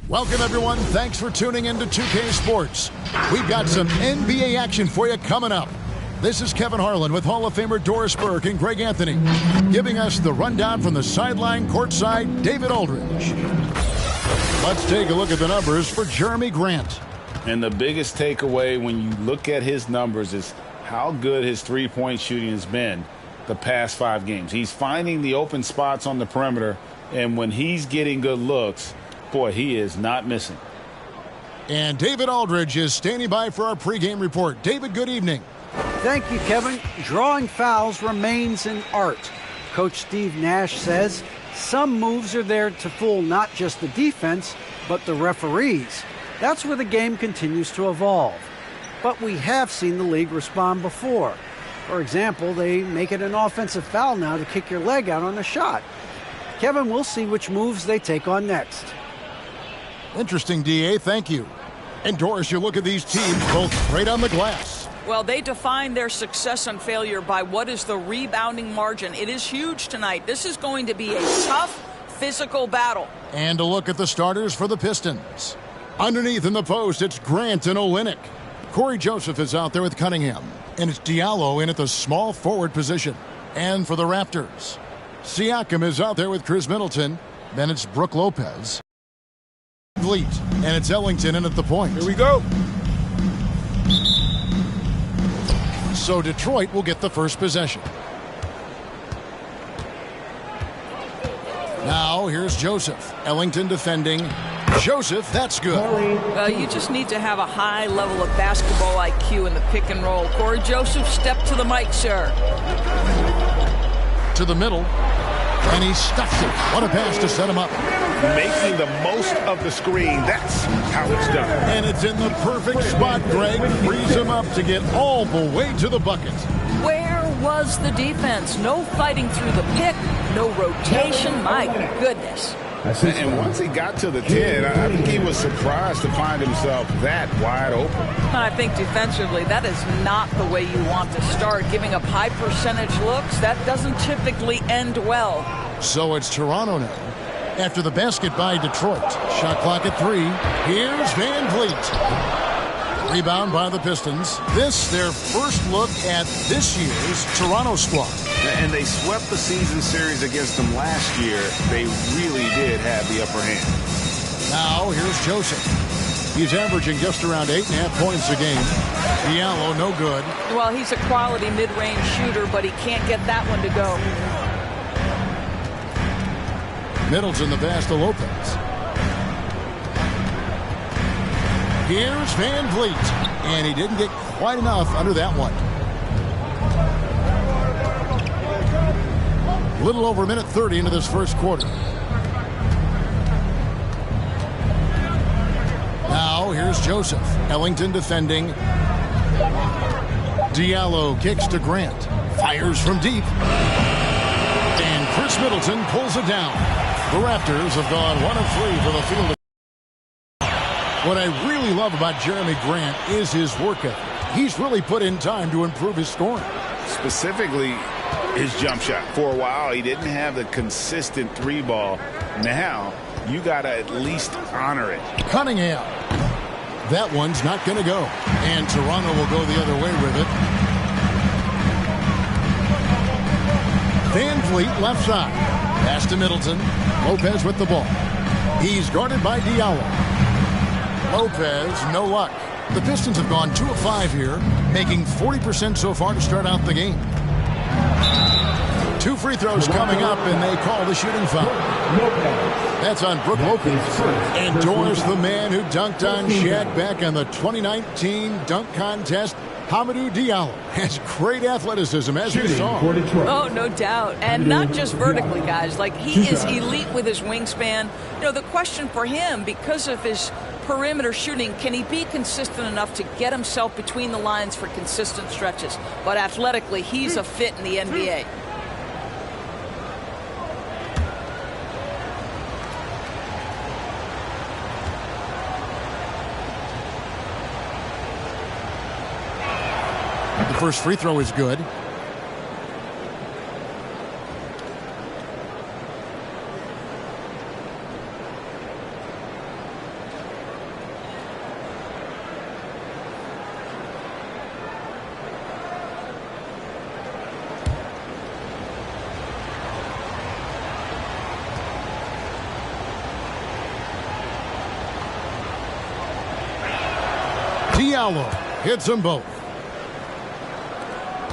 Welcome, everyone. Thanks for tuning in to 2K Sports. We've got some NBA action for you coming up. This is Kevin Harlan with Hall of Famer Doris Burke and Greg Anthony, giving us the rundown from the sideline courtside, David Aldridge. Let's take a look at the numbers for Jeremy Grant. And the biggest takeaway when you look at his numbers is how good his three-point shooting has been the past 5 games. He's finding the open spots on the perimeter, and when he's getting good looks, boy, he is not missing. And David Aldridge is standing by for our pregame report. David, good evening. Thank you, Kevin. Drawing fouls remains an art. Coach Steve Nash says some moves are there to fool not just the defense, but the referees. That's where the game continues to evolve. But we have seen the league respond before. For example, they make it an offensive foul now to kick your leg out on a shot. Kevin, we'll see which moves they take on next. Interesting, DA. Thank you. And Doris, you look at these teams, both great on the glass. Well, they define their success and failure by what is the rebounding margin. It is huge tonight. This is going to be a tough, physical battle. And a look at the starters for the Pistons. Underneath in the post, it's Grant and Olynyk. Corey Joseph is out there with Cunningham. And it's Diallo in at the small forward position. And for the Raptors, Siakam is out there with Chris Middleton. Then it's Brook Lopez. Fleet, and it's Ellington in at the point. Here we go. So Detroit will get the first possession. Now here's Joseph. Ellington defending. Joseph, that's good. Well, you just need to have a high level of basketball IQ in the pick and roll. Corey Joseph, step to the mic, sir. To the middle. And he stuffs it. What a pass to set him up. Making the most of the screen. That's how it's done. And it's in the perfect spot, Greg. Frees him up to get all the way to the bucket. Where was the defense? No fighting through the pick, no rotation. My goodness. And once he got to the 10, I think he was surprised to find himself that wide open. I think defensively, that is not the way you want to start. Giving up high percentage looks, that doesn't typically end well. So it's Toronto now. After the basket by Detroit. Shot clock at 3. Here's Van Vliet. Rebound by the Pistons. This, their first look at this year's Toronto squad. And they swept the season series against them last year. They really did have the upper hand. Now, here's Joseph. He's averaging just around 8.5 points a game. Diallo, no good. Well, he's a quality mid-range shooter, but he can't get that one to go. Middleton the pass to Lopez. Here's Van Vliet. And he didn't get quite enough under that one. A little over a minute 30 into this first quarter. Now here's Joseph. Ellington defending. Diallo kicks to Grant. Fires from deep. And Chris Middleton pulls it down. The Raptors have gone 1 of 3 from the field. What I really love about Jeremy Grant is his work ethic. He's really put in time to improve his scoring. Specifically, his jump shot. For a while, he didn't have the consistent 3-ball. Now, you got to at least honor it. Cunningham. That one's not going to go. And Toronto will go the other way with it. Van Vliet left side. Pass to Middleton. Lopez with the ball. He's guarded by Diallo. Lopez, no luck. The Pistons have gone 2 of 5 here, making 40% so far to start out the game. 2 free throws coming up, and they call the shooting foul. That's on Brook Lopez. And Doris, the man who dunked on Shaq back on the 2019 dunk contest, Hamidou Diallo has great athleticism, as we saw. Oh, no doubt. And not just vertically, guys. Like, he is elite with his wingspan. You know, the question for him, because of his perimeter shooting, can he be consistent enough to get himself between the lines for consistent stretches? But athletically, he's a fit in the NBA. The first free throw is good. Diallo hits them both.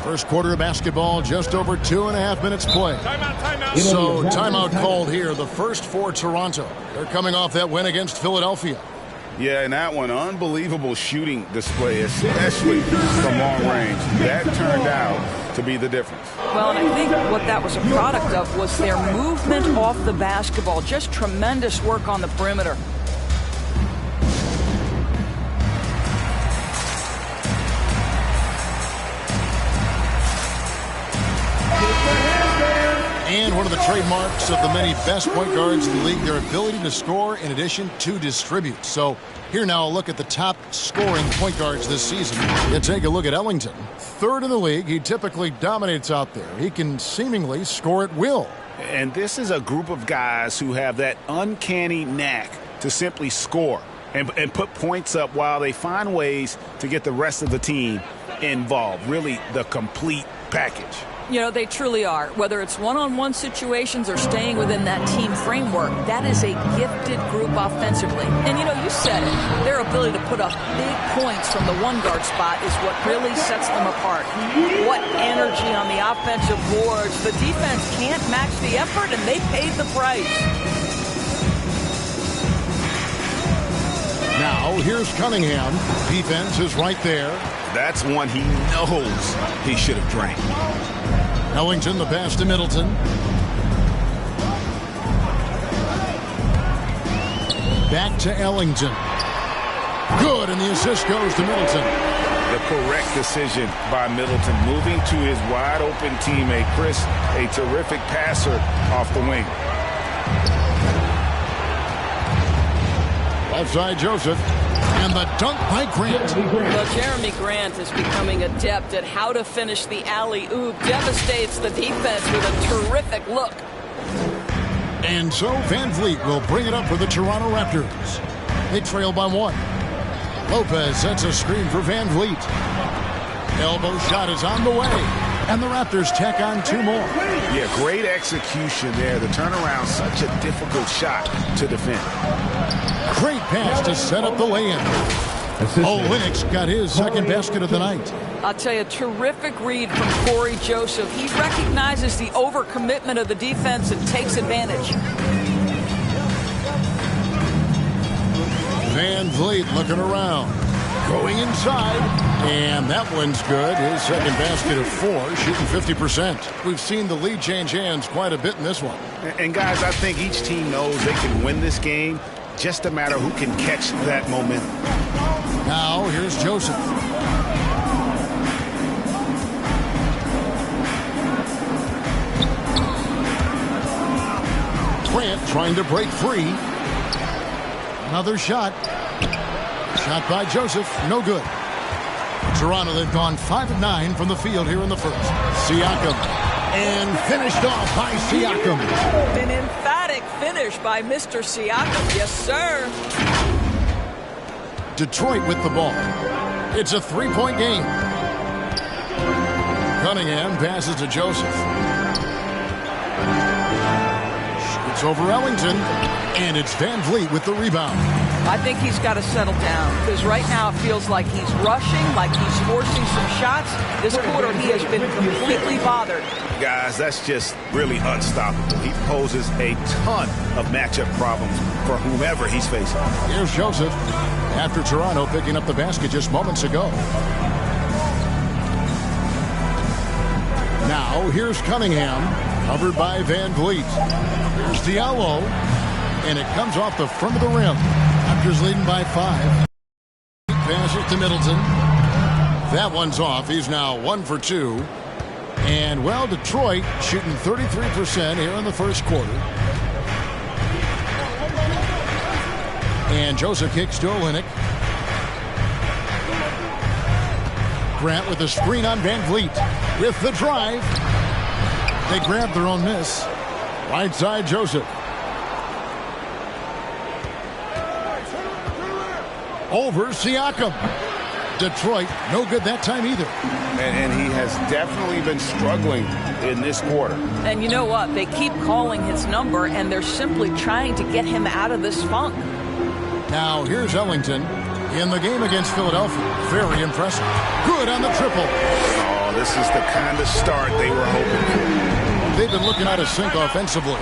First quarter of basketball, just over 2.5 minutes play. Timeout. So timeout called here, the first for Toronto. They're coming off that win against Philadelphia. Yeah, and that one, unbelievable shooting display, especially from long range. That turned out to be the difference. Well, and I think what that was a product of was their movement off the basketball. Just tremendous work on the perimeter. And one of the trademarks of the many best point guards in the league, their ability to score in addition to distribute. So here now a look at the top scoring point guards this season. You take a look at Ellington. Third in the league. He typically dominates out there. He can seemingly score at will. And this is a group of guys who have that uncanny knack to simply score and put points up while they find ways to get the rest of the team involved. Really the complete package. You know, they truly are. Whether it's one-on-one situations or staying within that team framework, that is a gifted group offensively. And, you know, you said it. Their ability to put up big points from the one-guard spot is what really sets them apart. What energy on the offensive boards. The defense can't match the effort, and they paid the price. Now, here's Cunningham. Defense is right there. That's one he knows he should have drank. Ellington, the pass to Middleton. Back to Ellington. Good, and the assist goes to Middleton. The correct decision by Middleton, moving to his wide-open teammate, Chris, a terrific passer off the wing. Left side, Joseph. And the dunk by Grant. Well, Jeremy Grant is becoming adept at how to finish the alley-oop. Devastates the defense with a terrific look. And so Van Vliet will bring it up for the Toronto Raptors. They trail by 1. Lopez sets a screen for Van Vliet. Elbow shot is on the way. And the Raptors tack on 2 more. Yeah, great execution there. The turnaround, such a difficult shot to defend. Great pass to set up the lay-in. Olynyk got his second basket of the night. I'll tell you, terrific read from Corey Joseph. He recognizes the overcommitment of the defense and takes advantage. Van Vliet looking around. Going inside. And that one's good. His second basket of 4, shooting 50%. We've seen the lead change hands quite a bit in this one. And guys, I think each team knows they can win this game. Just a matter who can catch that momentum. Now, here's Joseph. Grant trying to break free. Another shot. Shot by Joseph. No good. Toronto, they've gone 5 of 9 from the field here in the first. Siakam. And finished off by Siakam. An emphatic finish by Mr. Siakam. Yes, sir. Detroit with the ball. It's a 3-point game. Cunningham passes to Joseph. Shoots over Ellington. And it's Van Vliet with the rebound. I think he's got to settle down because right now it feels like he's rushing, like he's forcing some shots. This quarter he has been completely bothered. Guys, that's just really unstoppable. He poses a ton of matchup problems for whomever he's facing. Here's Joseph after Toronto picking up the basket just moments ago. Now here's Cunningham, covered by Van Vliet. Here's Diallo, and it comes off the front of the rim. Raptors leading by 5. Passes to Middleton. That one's off. He's now 1 for 2. And, well, Detroit shooting 33% here in the first quarter. And Joseph kicks to Olynyk. Grant with the screen on Van Vliet. With the drive. They grab their own miss. Right side, Joseph. Over Siakam. Detroit, no good that time either. And he has definitely been struggling in this quarter. And you know what? They keep calling his number, and they're simply trying to get him out of this funk. Now, here's Ellington. in the game against Philadelphia. Very impressive. Good on the triple. Oh, this is the kind of start they were hoping for. They've been looking out of sync offensively.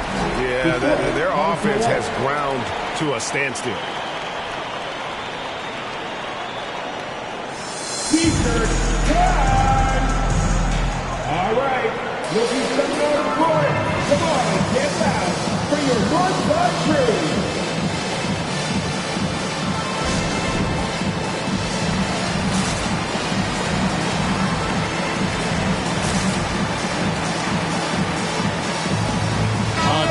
Yeah, their offense has ground to a standstill. All right, looking for the court. Come on, get loud for your North Crew.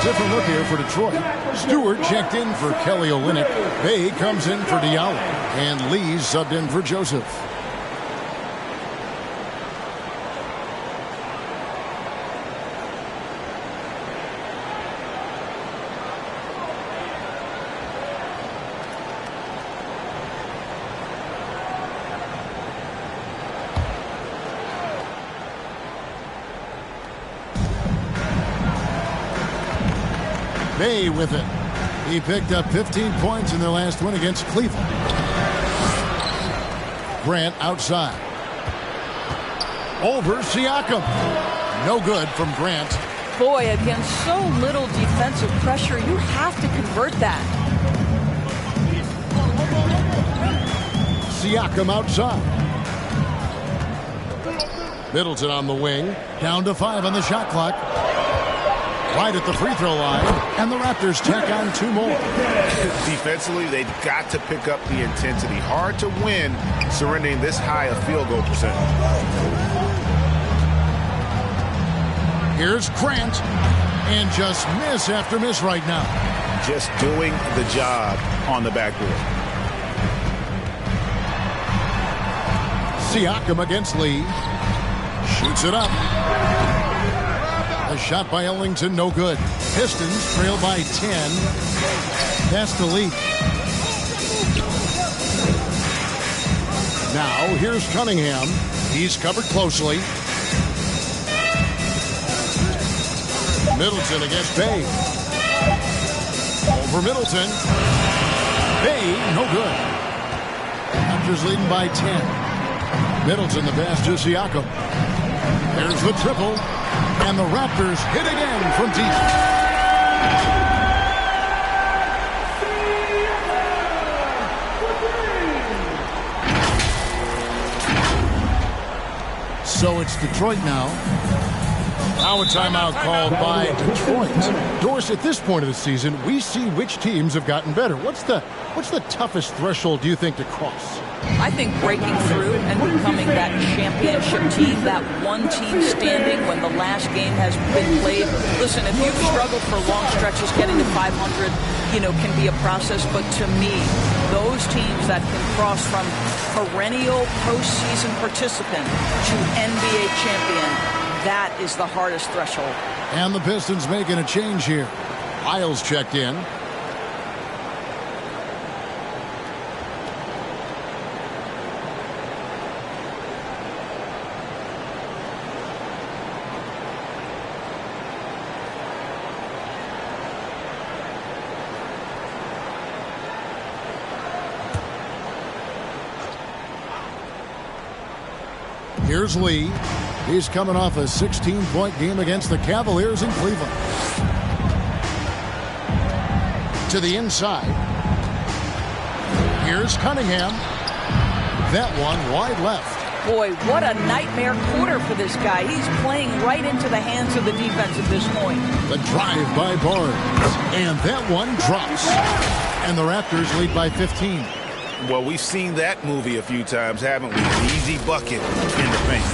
Different look here for Detroit. Stewart checked in for Kelly Olynyk. Bay comes in for Diallo. And Lee's subbed in for Joseph. Bay with it. He picked up 15 points in their last win against Cleveland. Grant outside. Over Siakam. No good from Grant. Boy, against so little defensive pressure, you have to convert that. Siakam outside. Middleton on the wing. Down to 5 on the shot clock. Right at the free throw line, and the Raptors tack on 2 more. Defensively, they've got to pick up the intensity. Hard to win surrendering this high a field goal percentage. Here's Grant, and just miss after miss right now. Just doing the job on the backboard. Siakam against Lee. Shoots it up. A shot by Ellington, no good. Pistons trail by 10. Pass to Lee. Now, here's Cunningham. He's covered closely. Middleton against Bay. Over Middleton. Bay, no good. Raptors leading by 10. Middleton, the pass to Siakam. There's the triple. And the Raptors hit again from deep. So it's Detroit now. Now a timeout called by Detroit. Doris, at this point of the season, we see which teams have gotten better. What's the toughest threshold, do you think, to cross? I think breaking through and becoming that championship team, that one team standing when the last game has been played. Listen, if you've struggled for long stretches, getting to 500, can be a process. But to me, those teams that can cross from perennial postseason participant to NBA champion, that is the hardest threshold. And the Pistons making a change here. Miles checked in. Here's Lee. He's coming off a 16-point game against the Cavaliers in Cleveland. To the inside. Here's Cunningham. That one wide left. Boy, what a nightmare quarter for this guy. He's playing right into the hands of the defense at this point. The drive by Barnes. And that one drops. And the Raptors lead by 15. Well, we've seen that movie a few times, haven't we? An easy bucket in the paint.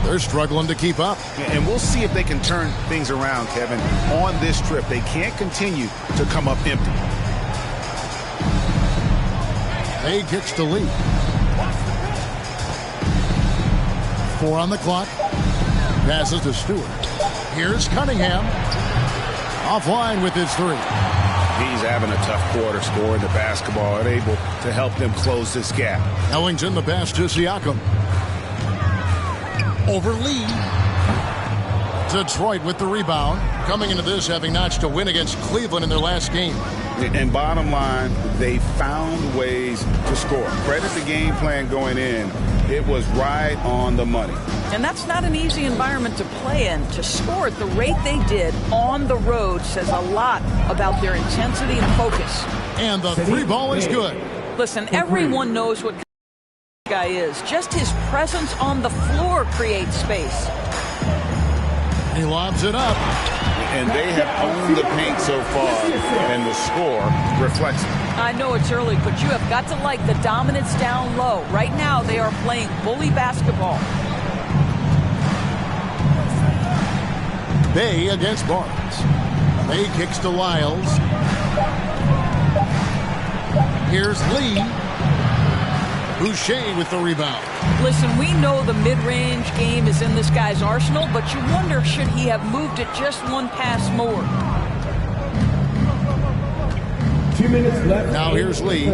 They're struggling to keep up. And we'll see if they can turn things around, Kevin. On this trip, they can't continue to come up empty. Hay kicks to Lee. 4 on the clock. Passes to Stewart. Here's Cunningham. Offline with his 3. He's having a tough quarter, scoring the basketball and able to help them close this gap. Ellington, the pass to Siakam. Over Lee. Detroit with the rebound, coming into this having notched a win against Cleveland in their last game. And bottom line, they found ways to score. Credit the game plan going in. It was right on the money. And that's not an easy environment to play in. To score at the rate they did on the road says a lot about their intensity and focus. And the three ball is good. Listen, everyone knows what guy is. Just his presence on the floor creates space. He lobs it up. And they have owned the paint so far, and the score reflects it. I know it's early, but you have got to like the dominance down low. Right now, they are playing bully basketball. Bay against Barnes. Bay kicks to Lyles. Here's Lee. Boucher with the rebound. Listen, we know the mid-range game is in this guy's arsenal, but you wonder, should he have moved it just one pass more? 2 minutes left. Now here's Lee.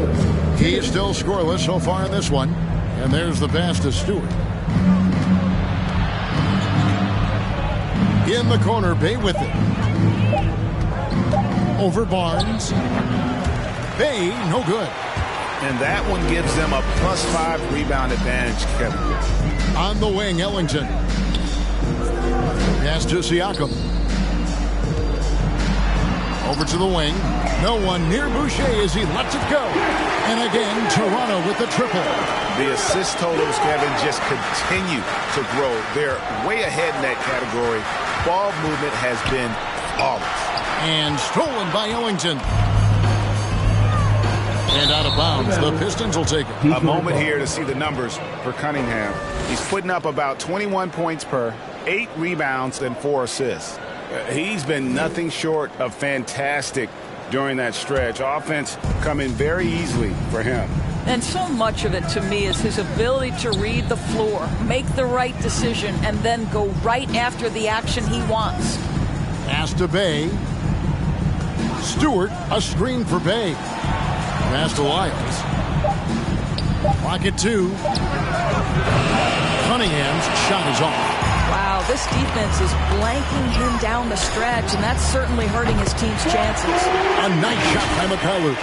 He is still scoreless so far in this one. And there's the pass to Stewart. In the corner, Bay with it. Over Barnes. Bay, no good. And that one gives them a +5 rebound advantage, Kevin. On the wing, Ellington. Pass to Siakam. Over to the wing. No one near Boucher as he lets it go. And again, Toronto with the triple. The assist totals, Kevin, just continue to grow. They're way ahead in that category. Ball movement has been flawless. And stolen by Ellington. And out of bounds. The Pistons will take it. A moment here to see the numbers for Cunningham. He's putting up about 21 points per, 8 rebounds, and 4 assists. He's been nothing short of fantastic during that stretch. Offense coming very easily for him. And so much of it to me is his ability to read the floor, make the right decision, and then go right after the action he wants. Pass to Bay. Stewart, a screen for Bay. Pass to Lyles. Clock at 2. Cunningham's shot is off. Wow, this defense is blanking him down the stretch, and that's certainly hurting his team's chances. A nice shot by McCallum.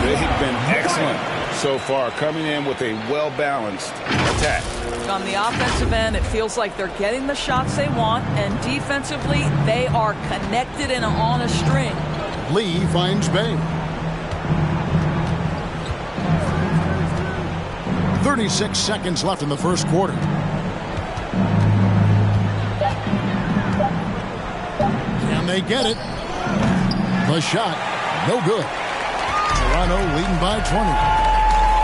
They've been excellent so far, coming in with a well-balanced attack. On the offensive end, it feels like they're getting the shots they want, and defensively, they are connected and on a string. Lee finds Bay. 36 seconds left in the first quarter. Can they get it? The shot, no good. Toronto leading by 20.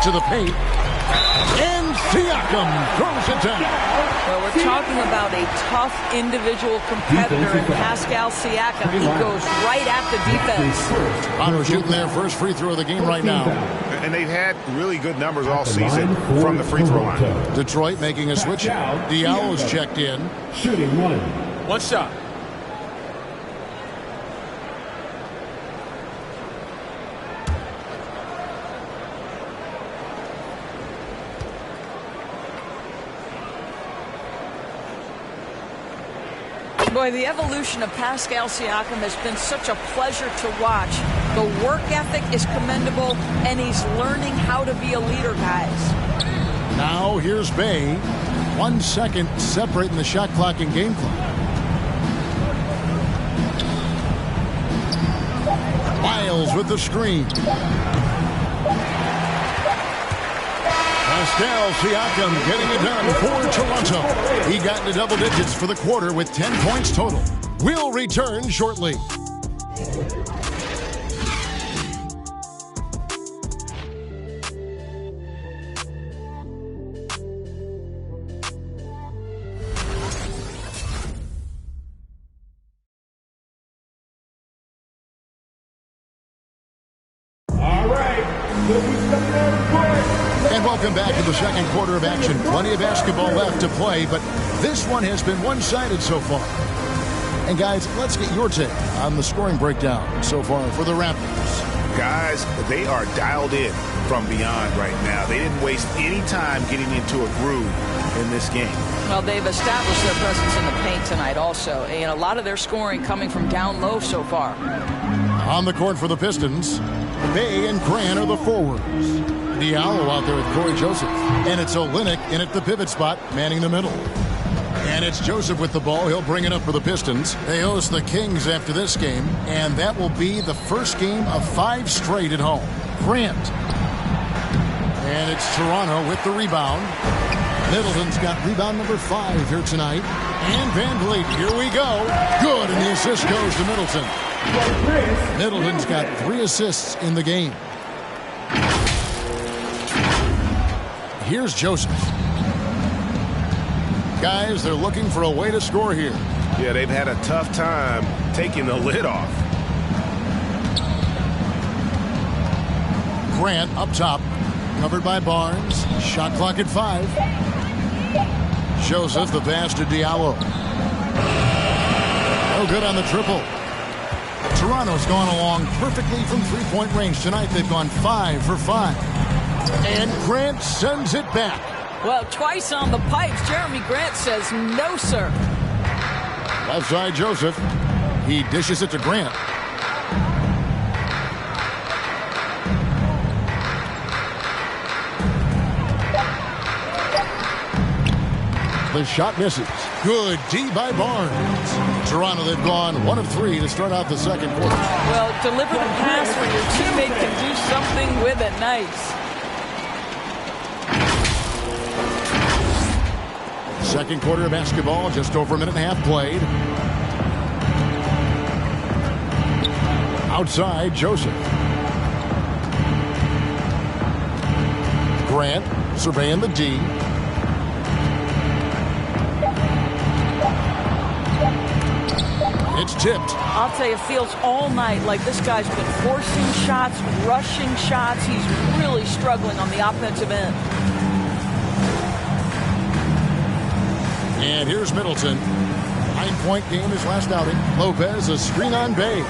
To the paint. And Siakam throws it down. Well, we're talking about a tough individual competitor in Pascal Siakam. He goes right at the defense. Toronto shooting their first free throw of the game right now. And they've had really good numbers all season from the free throw line. Detroit making a switch. Diallo's checked in. Shooting 1. One shot. Boy, the evolution of Pascal Siakam has been such a pleasure to watch. The work ethic is commendable, and he's learning how to be a leader, guys. Now here's Bay. 1 second separating the shot clock and game clock. Lyles with the screen. Pascal Siakam getting it done for Toronto. He got into double digits for the quarter with 10 points total. We'll return shortly. All right. And welcome back to the second quarter of action. Plenty of basketball left to play, but this one has been one-sided so far. And guys, let's get your take on the scoring breakdown so far for the Raptors. Guys, they are dialed in from beyond right now. They didn't waste any time getting into a groove in this game. Well, they've established their presence in the paint tonight also, and a lot of their scoring coming from down low so far. On the court for the Pistons, Bay and Grant are the forwards. Diallo out there with Corey Joseph. And it's Olynyk in at the pivot spot, manning the middle. And it's Joseph with the ball. He'll bring it up for the Pistons. They host the Kings after this game, and that will be the first game of 5 straight at home. Grant. And it's Toronto with the rebound. Middleton's got rebound number 5 here tonight. And Van Vliet, here we go. Good, and the assist goes to Middleton. Middleton's got 3 assists in the game. Here's Joseph. Guys, they're looking for a way to score here. Yeah, they've had a tough time taking the lid off. Grant up top, covered by Barnes. Shot clock at 5. Joseph, the pass to Diallo. No good on the triple. Toronto's gone along perfectly from three-point range tonight. They've gone 5 for 5. And Grant sends it back. Well, twice on the pipes, Jeremy Grant says no, sir. Left side, Joseph. He dishes it to Grant. The shot misses. Good D by Barnes. Toronto, they've gone 1 of 3 to start out the second quarter. Well, deliver the pass when your teammate can do something with it. Nice. Second quarter of basketball, just over a minute and a half played. Outside, Joseph. Grant surveying the D. It's tipped. I'll tell you, it feels all night like this guy's been forcing shots, rushing shots. He's really struggling on the offensive end. And here's Middleton. 9-point game his last outing. Lopez, a screen on Bay.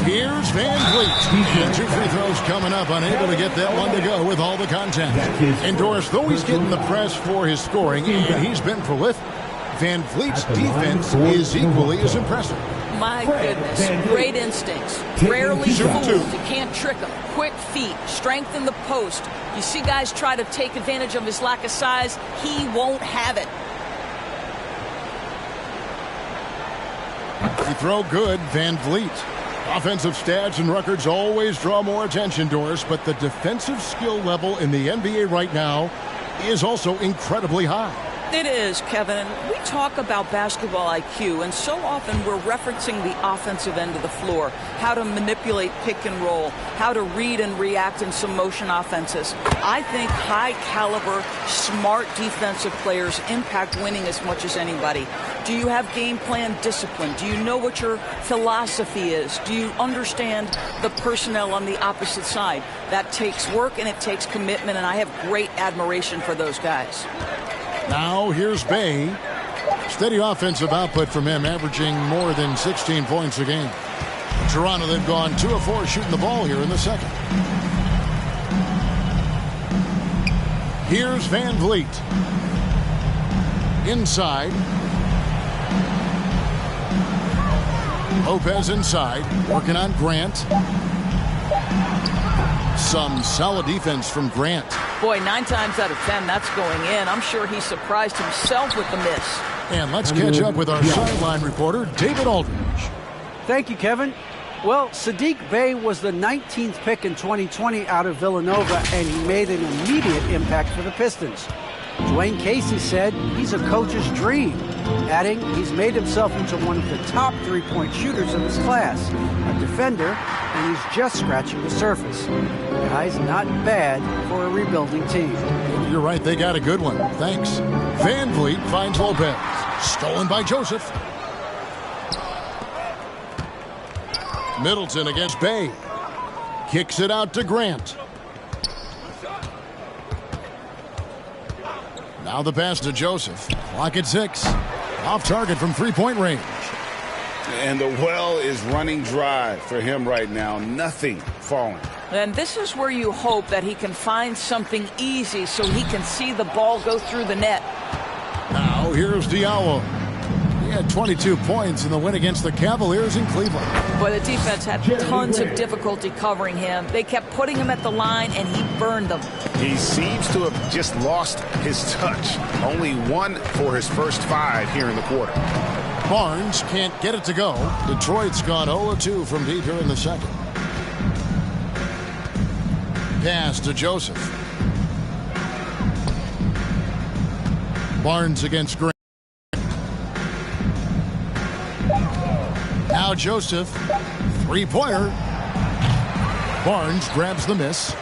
Here's Van Vliet. And 2 free throws coming up. Unable to get that one to go with all the contact. And Doris, though he's getting the press for his scoring, and he's been prolific, Van Vliet's defense is equally as impressive. My goodness, great instincts. Rarely fooled. You can't trick him. Quick feet, strength in the post. You see guys try to take advantage of his lack of size. He won't have it. You throw good, Van Vliet. Offensive stats and records always draw more attention, Doris, but the defensive skill level in the NBA right now is also incredibly high. It is, Kevin. We talk about basketball IQ, and so often we're referencing the offensive end of the floor, how to manipulate pick and roll, how to read and react in some motion offenses. I think high-caliber, smart defensive players impact winning as much as anybody. Do you have game plan discipline? Do you know what your philosophy is? Do you understand the personnel on the opposite side? That takes work and it takes commitment, and I have great admiration for those guys. Now here's Bay. Steady offensive output from him, averaging more than 16 points a game. Toronto, they've gone 2 of 4 shooting the ball here in the second. Here's Van Vliet. Inside. Lopez inside, working on Grant. Some solid defense from Grant. Boy, 9 times out of 10, that's going in. I'm sure he surprised himself with the miss. And let's catch up with our sideline reporter, David Aldridge. Thank you, Kevin. Well, Sadiq Bey was the 19th pick in 2020 out of Villanova, and he made an immediate impact for the Pistons. Dwayne Casey said he's a coach's dream, adding he's made himself into one of the top three-point shooters of his class, a defender, and he's just scratching the surface. The guy's not bad for a rebuilding team. You're right, they got a good one. Thanks. Van Vliet finds Lopez. Stolen by Joseph. Middleton against Bay. Kicks it out to Grant. Now the pass to Joseph. Clock at 6. Off target from three-point range. And the well is running dry for him right now. Nothing falling. And this is where you hope that he can find something easy so he can see the ball go through the net. Now here's Diallo. He had 22 points in the win against the Cavaliers in Cleveland. Boy, the defense had tons of difficulty covering him. They kept putting him at the line, and he burned them. He seems to have just lost his touch. Only 1 for his first 5 here in the quarter. Barnes can't get it to go. Detroit's gone 0-2 from deep here in the second. Pass to Joseph. Barnes against Grant. Now Joseph. Three-pointer. Barnes grabs the miss.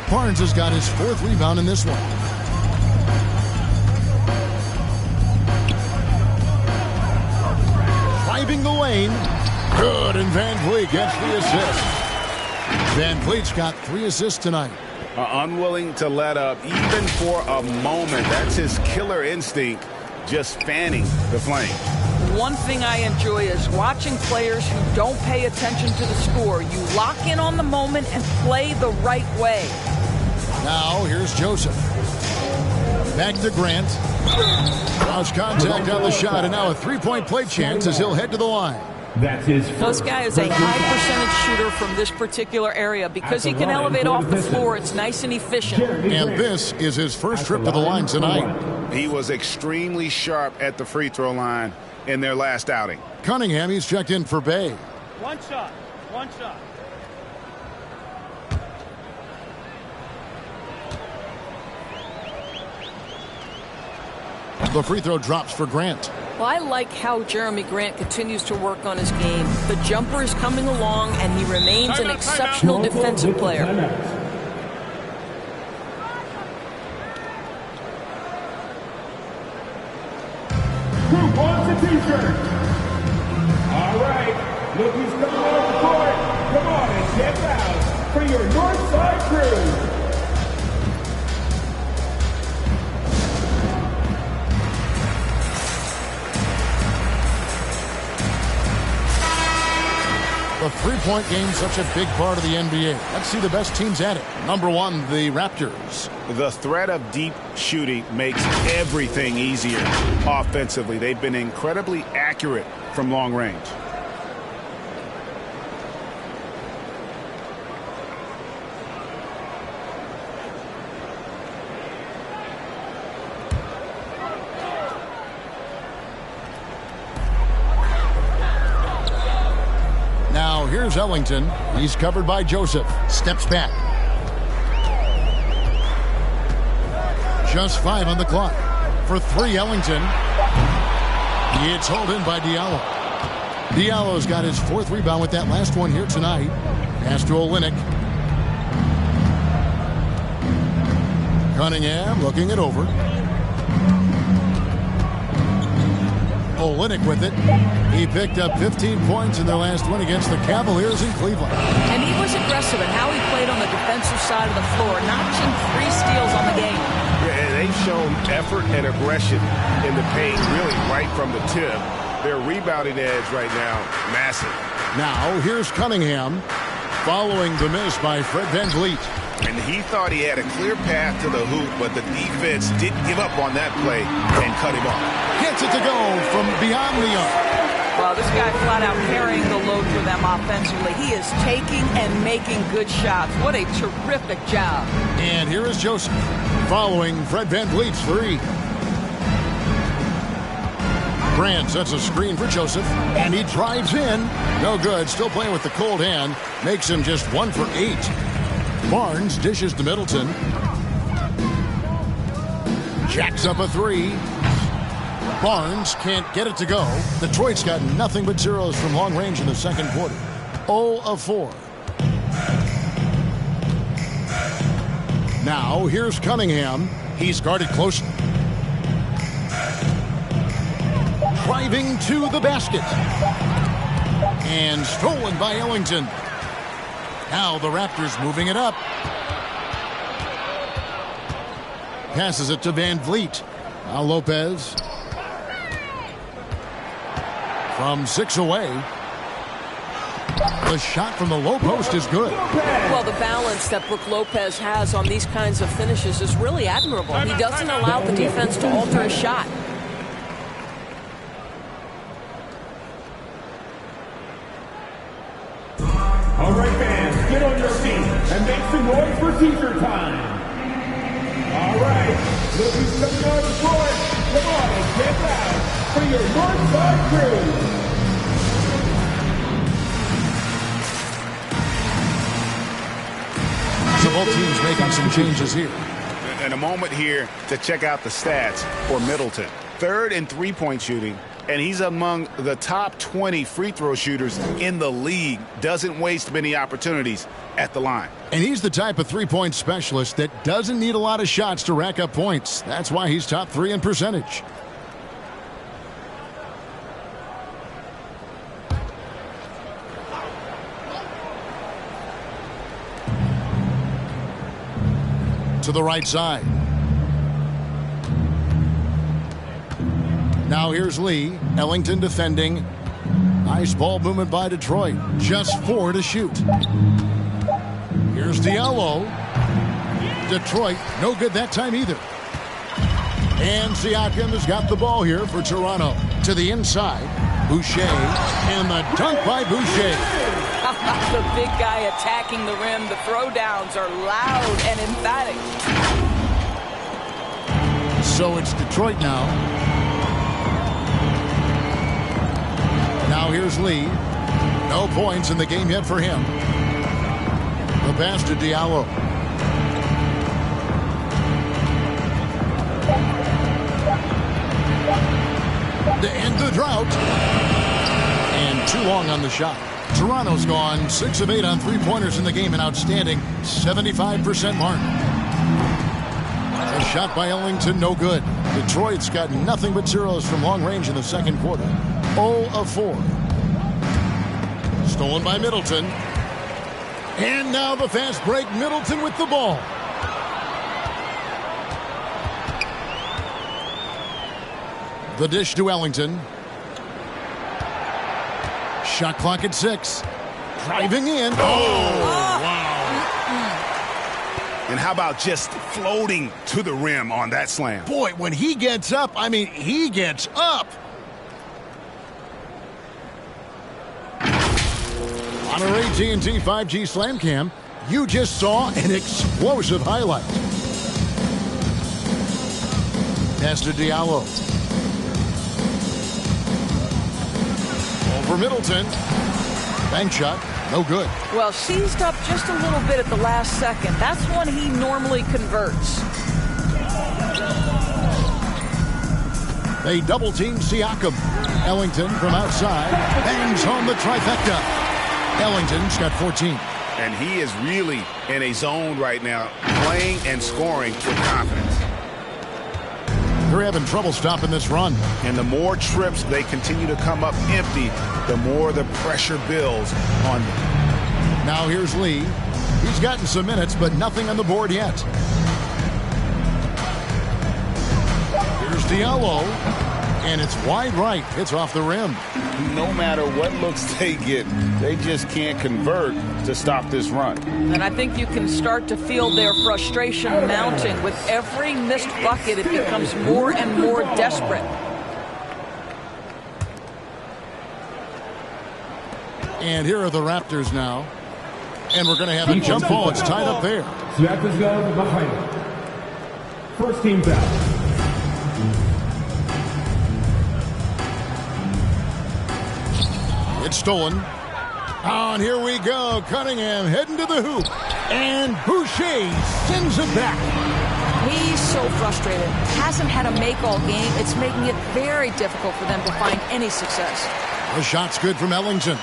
Barnes has got his 4th rebound in this one. Driving the lane. Good, and Van Vliet gets the assist. Van Vliet's got 3 assists tonight. Unwilling to let up even for a moment. That's his killer instinct, just fanning the flame. One thing I enjoy is watching players who don't pay attention to the score. You lock in on the moment and play the right way. Now here's Joseph. Back to Grant. Lost contact on the shot, and now a 3-point play chance as he'll head to the line. That's his This guy is a high percentage shooter from this particular area. Because he can elevate off the floor, it's nice and efficient. And this is his first trip to the line tonight. He was extremely sharp at the free throw line in their last outing. Cunningham, he's checked in for Bay. One shot. The free throw drops for Grant. Well, I like how Jeremy Grant continues to work on his game. The jumper is coming along, and he remains an exceptional defensive player. Who wants a t-shirt? All right, look who's coming on the court. Come on and get out for your Northside crew. The three-point game, such a big part of the NBA. Let's see the best teams at it. Number 1, the Raptors. The threat of deep shooting makes everything easier offensively. They've been incredibly accurate from long range. Now here's Ellington. He's covered by Joseph. Steps back. Just 5 on the clock. For 3, Ellington. It's hauled in by Diallo. Diallo's got his 4th rebound with that last one here tonight. Pass to Olynyk. Cunningham looking it over. Olynyk with it. He picked up 15 points in their last win against the Cavaliers in Cleveland. And he was aggressive in how he played on the defensive side of the floor, notching 3 steals on the game. Yeah, they've shown effort and aggression in the paint, really right from the tip. Their rebounding edge right now, massive. Now here's Cunningham following the miss by Fred VanVleet. And he thought he had a clear path to the hoop, but the defense didn't give up on that play and cut him off. Gets it to go from beyond the arc. Well, this guy flat out carrying the load for them offensively. He is taking and making good shots. What a terrific job. And here is Joseph following Fred VanVleet's 3. Grant sets a screen for Joseph, and he drives in. No good. Still playing with the cold hand. Makes him just 1 for 8. Barnes dishes to Middleton. Jacks up a 3. Barnes can't get it to go. Detroit's got nothing but zeros from long range in the second quarter. 0 of 4. Now here's Cunningham. He's guarded close. Driving to the basket. And stolen by Ellington. Now the Raptors moving it up. Passes it to VanVleet. Now Lopez. From 6 away. The shot from the low post is good. Well, the balance that Brook Lopez has on these kinds of finishes is really admirable. He doesn't allow the defense to alter his shot. All right, fans, get on your feet and make some noise for teacher time. All right, look who's coming on the court. Come on and get loud for your Northside crew. So both teams making some changes here. And a moment here to check out the stats for Middleton. Third in three-point shooting, and he's among the top 20 free throw shooters in the league. Doesn't waste many opportunities at the line. And he's the type of three-point specialist that doesn't need a lot of shots to rack up points. That's why he's top 3 in percentage. To the right side. Now here's Lee. Ellington defending. Nice ball movement by Detroit. Just 4 to shoot. Here's Diallo. Detroit, no good that time either. And Siakam has got the ball here for Toronto. To the inside. Boucher. And the dunk by Boucher. The big guy attacking the rim. The throwdowns are loud and emphatic. So it's Detroit now. Now here's Lee. No points in the game yet for him. The pass to Diallo. To end the drought. And too long on the shot. Toronto's gone 6 of 8 on three-pointers in the game, an outstanding 75% mark. A shot by Ellington, no good. Detroit's got nothing but zeros from long range in the second quarter. 0 of 4. Stolen by Middleton. And now the fast break. Middleton with the ball. The dish to Ellington. Shot clock at 6. Driving in. Oh, wow. And how about just floating to the rim on that slam? Boy, when he gets up, I mean, he gets up. On our AT&T 5G Slam Cam, you just saw an explosive highlight. Pass to Diallo. Over Middleton. Bank shot. No good. Well, seized up just a little bit at the last second. That's when he normally converts. They double-team Siakam. Ellington from outside bangs home the trifecta. Ellington's got 14. And he is really in a zone right now, playing and scoring with confidence. They're having trouble stopping this run. And the more trips they continue to come up empty, the more the pressure builds on them. Now here's Lee. He's gotten some minutes, but nothing on the board yet. Here's Diallo. And it's wide right. It's off the rim. No matter what looks they get, they just can't convert to stop this run. And I think you can start to feel their frustration mounting. With every missed bucket, it becomes more and more desperate. And here are the Raptors now. And we're going to have a jump ball. It's tied up there. Raptors go behind it. First team foul. It's stolen. Oh, and here we go. Cunningham heading to the hoop. And Boucher sends it back. He's so frustrated. Hasn't had a make all game. It's making it very difficult for them to find any success. The shot's good from Ellington.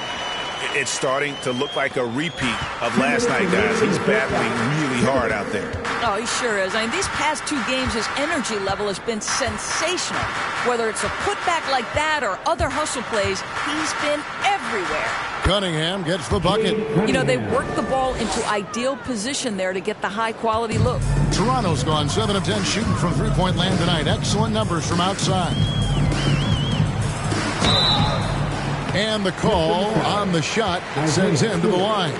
It's starting to look like a repeat of last night, guys. He's battling really hard out there. Oh, he sure is. I mean, these past 2 games, his energy level has been sensational. Whether it's a putback like that or other hustle plays, he's been everywhere. Cunningham gets the bucket. You know, they work the ball into ideal position there to get the high-quality look. Toronto's gone 7 of 10 shooting from three-point land tonight. Excellent numbers from outside. And the call on the shot sends him to the line.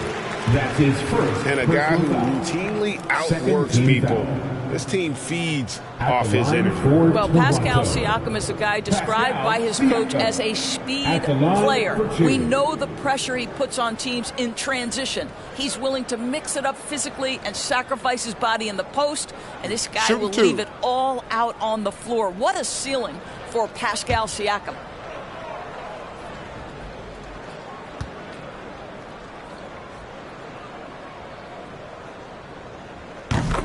That's his first. And a guy who routinely outworks people. This team feeds off his energy. Well, Pascal Siakam is a guy described by his coach as a speed player. We know the pressure he puts on teams in transition. He's willing to mix it up physically and sacrifice his body in the post, and this guy will leave it all out on the floor. What a ceiling for Pascal Siakam.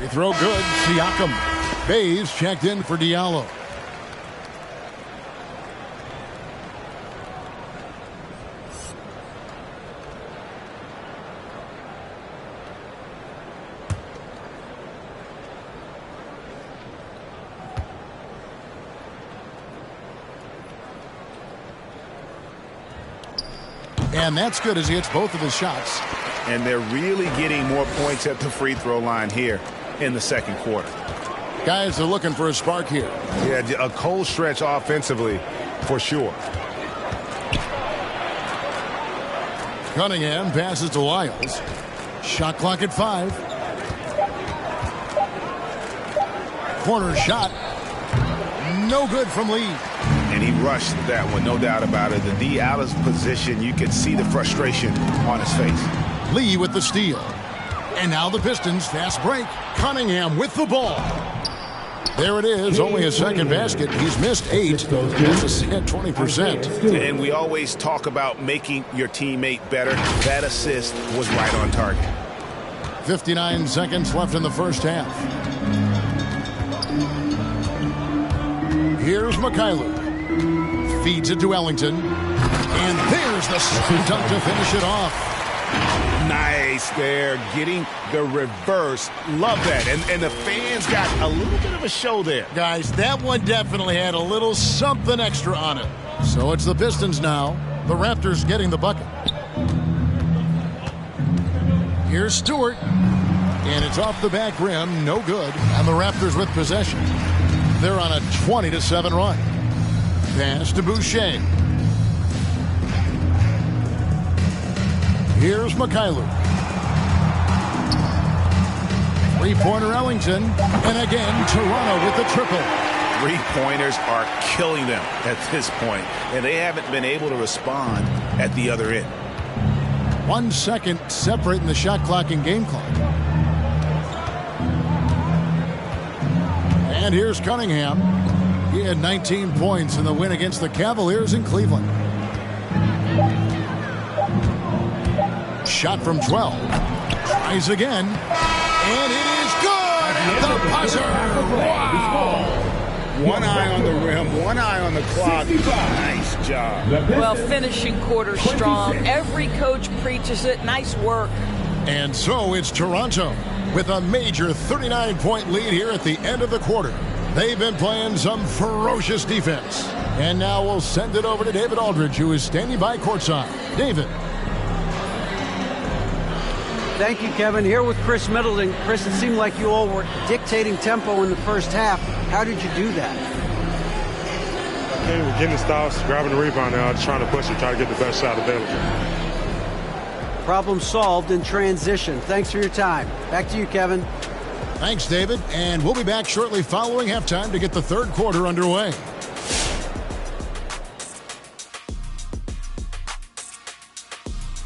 Free throw good. Siakam. Bays checked in for Diallo. And that's good as he hits both of his shots. And they're really getting more points at the free throw line here in the second quarter. Guys are looking for a spark here. Yeah, a cold stretch offensively for sure. Cunningham passes to Lyles. Shot clock at 5. Corner shot. No good from Lee. And he rushed that one, no doubt about it. The D out of position, you could see the frustration on his face. Lee with the steal. And now the Pistons fast break. Cunningham with the ball. There it is, only a second basket. He's missed 8. That's at 20%. And we always talk about making your teammate better. That assist was right on target. 59 seconds left in the first half. Here's Mikhailuk. Feeds it to Ellington. And there's the slam dunk to finish it off. Nice there, getting the reverse. Love that. And the fans got a little bit of a show there. Guys, that one definitely had a little something extra on it. So it's the Pistons now. The Raptors getting the bucket. Here's Stewart. And it's off the back rim. No good. And the Raptors with possession. They're on a 20-7 run. Pass to Boucher. Here's Mikhailuk. Three-pointer Ellington. And again, Toronto with the triple. Three-pointers are killing them at this point, and they haven't been able to respond at the other end. 1 second separating the shot clock and game clock. And here's Cunningham. He had 19 points in the win against the Cavaliers in Cleveland. Shot from 12. Tries again. And it is good! The buzzer! Wow! One eye on the rim, one eye on the clock. Nice job. Well, finishing quarter strong. Every coach preaches it. Nice work. And so it's Toronto with a major 39-point lead here at the end of the quarter. They've been playing some ferocious defense. And now we'll send it over to David Aldridge, who is standing by courtside. David. Thank you, Kevin. Here with Chris Middleton. Chris, it seemed like you all were dictating tempo in the first half. How did you do that? Okay, we're getting the stops, grabbing the rebound now, just trying to push it, try to get the best shot available. Problem solved in transition. Thanks for your time. Back to you, Kevin. Thanks, David. And we'll be back shortly following halftime to get the third quarter underway.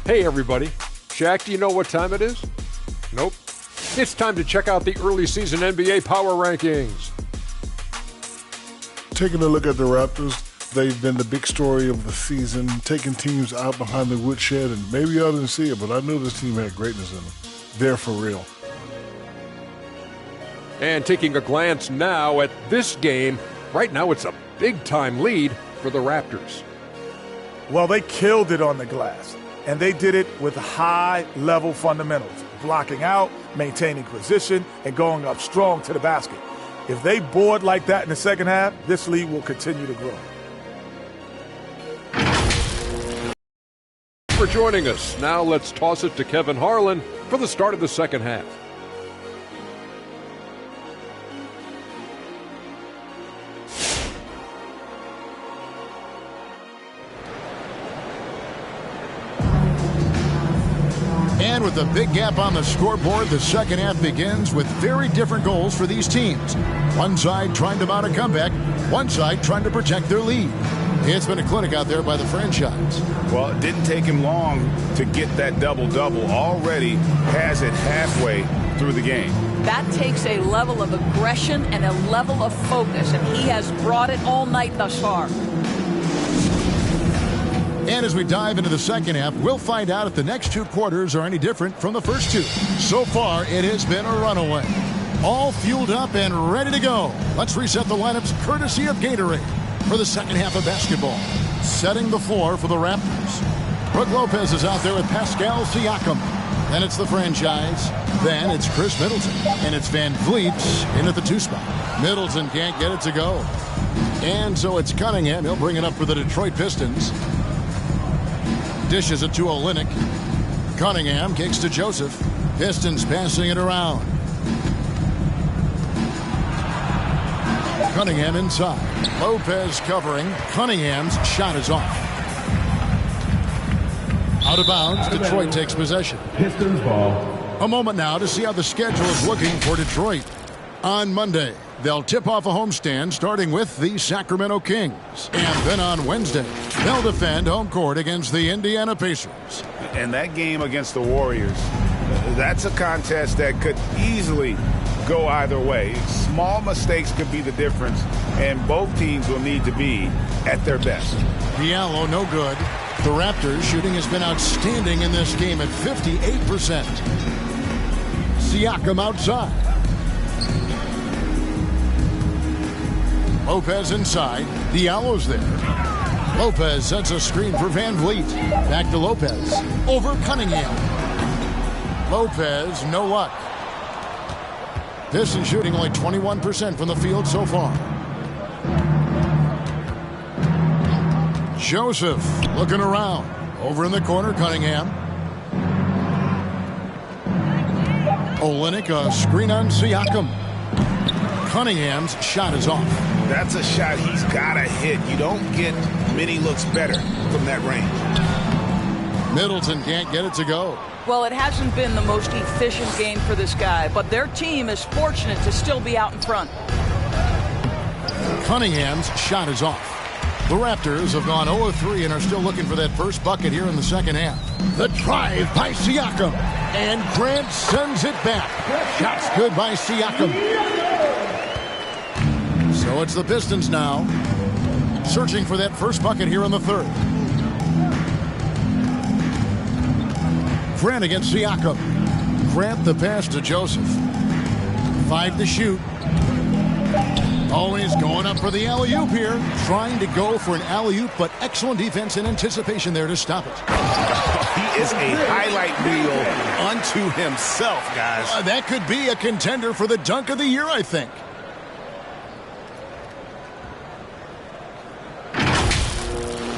Hey, everybody. Shaq, do you know what time it is? Nope. It's time to check out the early season NBA Power Rankings. Taking a look at the Raptors, they've been the big story of the season, taking teams out behind the woodshed, and maybe y'all didn't see it, but I knew this team had greatness in them. They're for real. And taking a glance now at this game, right now it's a big-time lead for the Raptors. Well, they killed it on the glass, and they did it with high-level fundamentals, blocking out, maintaining position, and going up strong to the basket. If they board like that in the second half, this lead will continue to grow. For joining us. Now let's toss it to Kevin Harlan for the start of the second half. And with a big gap on the scoreboard, the second half begins with very different goals for these teams. One side trying to mount a comeback, one side trying to protect their lead. It's been a clinic out there by the franchise. Well, it didn't take him long to get that double-double. Already has it halfway through the game. That takes a level of aggression and a level of focus, and he has brought it all night thus far. And as we dive into the second half, we'll find out if the next two quarters are any different from the first two. So far, it has been a runaway. All fueled up and ready to go. Let's reset the lineups courtesy of Gatorade for the second half of basketball. Setting the floor for the Raptors. Brook Lopez is out there with Pascal Siakam. Then it's the franchise. Then it's Chris Middleton. And it's Van Vliet in at the 2 spot. Middleton can't get it to go. And so it's Cunningham. He'll bring it up for the Detroit Pistons. Dishes it to Olynyk. Cunningham kicks to Joseph. Pistons passing it around. Cunningham inside. Lopez covering. Cunningham's shot is off. Out of bounds. Detroit takes possession. Pistons ball. A moment now to see how the schedule is looking for Detroit. On Monday, they'll tip off a homestand starting with the Sacramento Kings. And then on Wednesday, they'll defend home court against the Indiana Pacers. And that game against the Warriors, that's a contest that could easily go either way. Small mistakes could be the difference, and both teams will need to be at their best. Diallo, no good. The Raptors' shooting has been outstanding in this game at 58%. Siakam outside. Lopez inside. Diallo's there. Lopez sets a screen for Van Vliet. Back to Lopez. Over Cunningham. Lopez, no luck. Pistons shooting only 21% from the field so far. Joseph looking around. Over in the corner, Cunningham. Olynyk, a screen on Siakam. Cunningham's shot is off. That's a shot he's got to hit. You don't get many looks better from that range. Middleton can't get it to go. Well, it hasn't been the most efficient game for this guy, but their team is fortunate to still be out in front. Cunningham's shot is off. The Raptors have gone 0-3 and are still looking for that first bucket here in the second half. The drive by Siakam. And Grant sends it back. Shots good by Siakam. So it's the Pistons now, searching for that first bucket here in the third. Grant against Siakam. Grant the pass to Joseph. 5 to shoot. Always going up for the alley-oop here. Trying to go for an alley-oop, but excellent defense and anticipation there to stop it. He is a highlight reel unto himself, guys. That could be a contender for the dunk of the year, I think.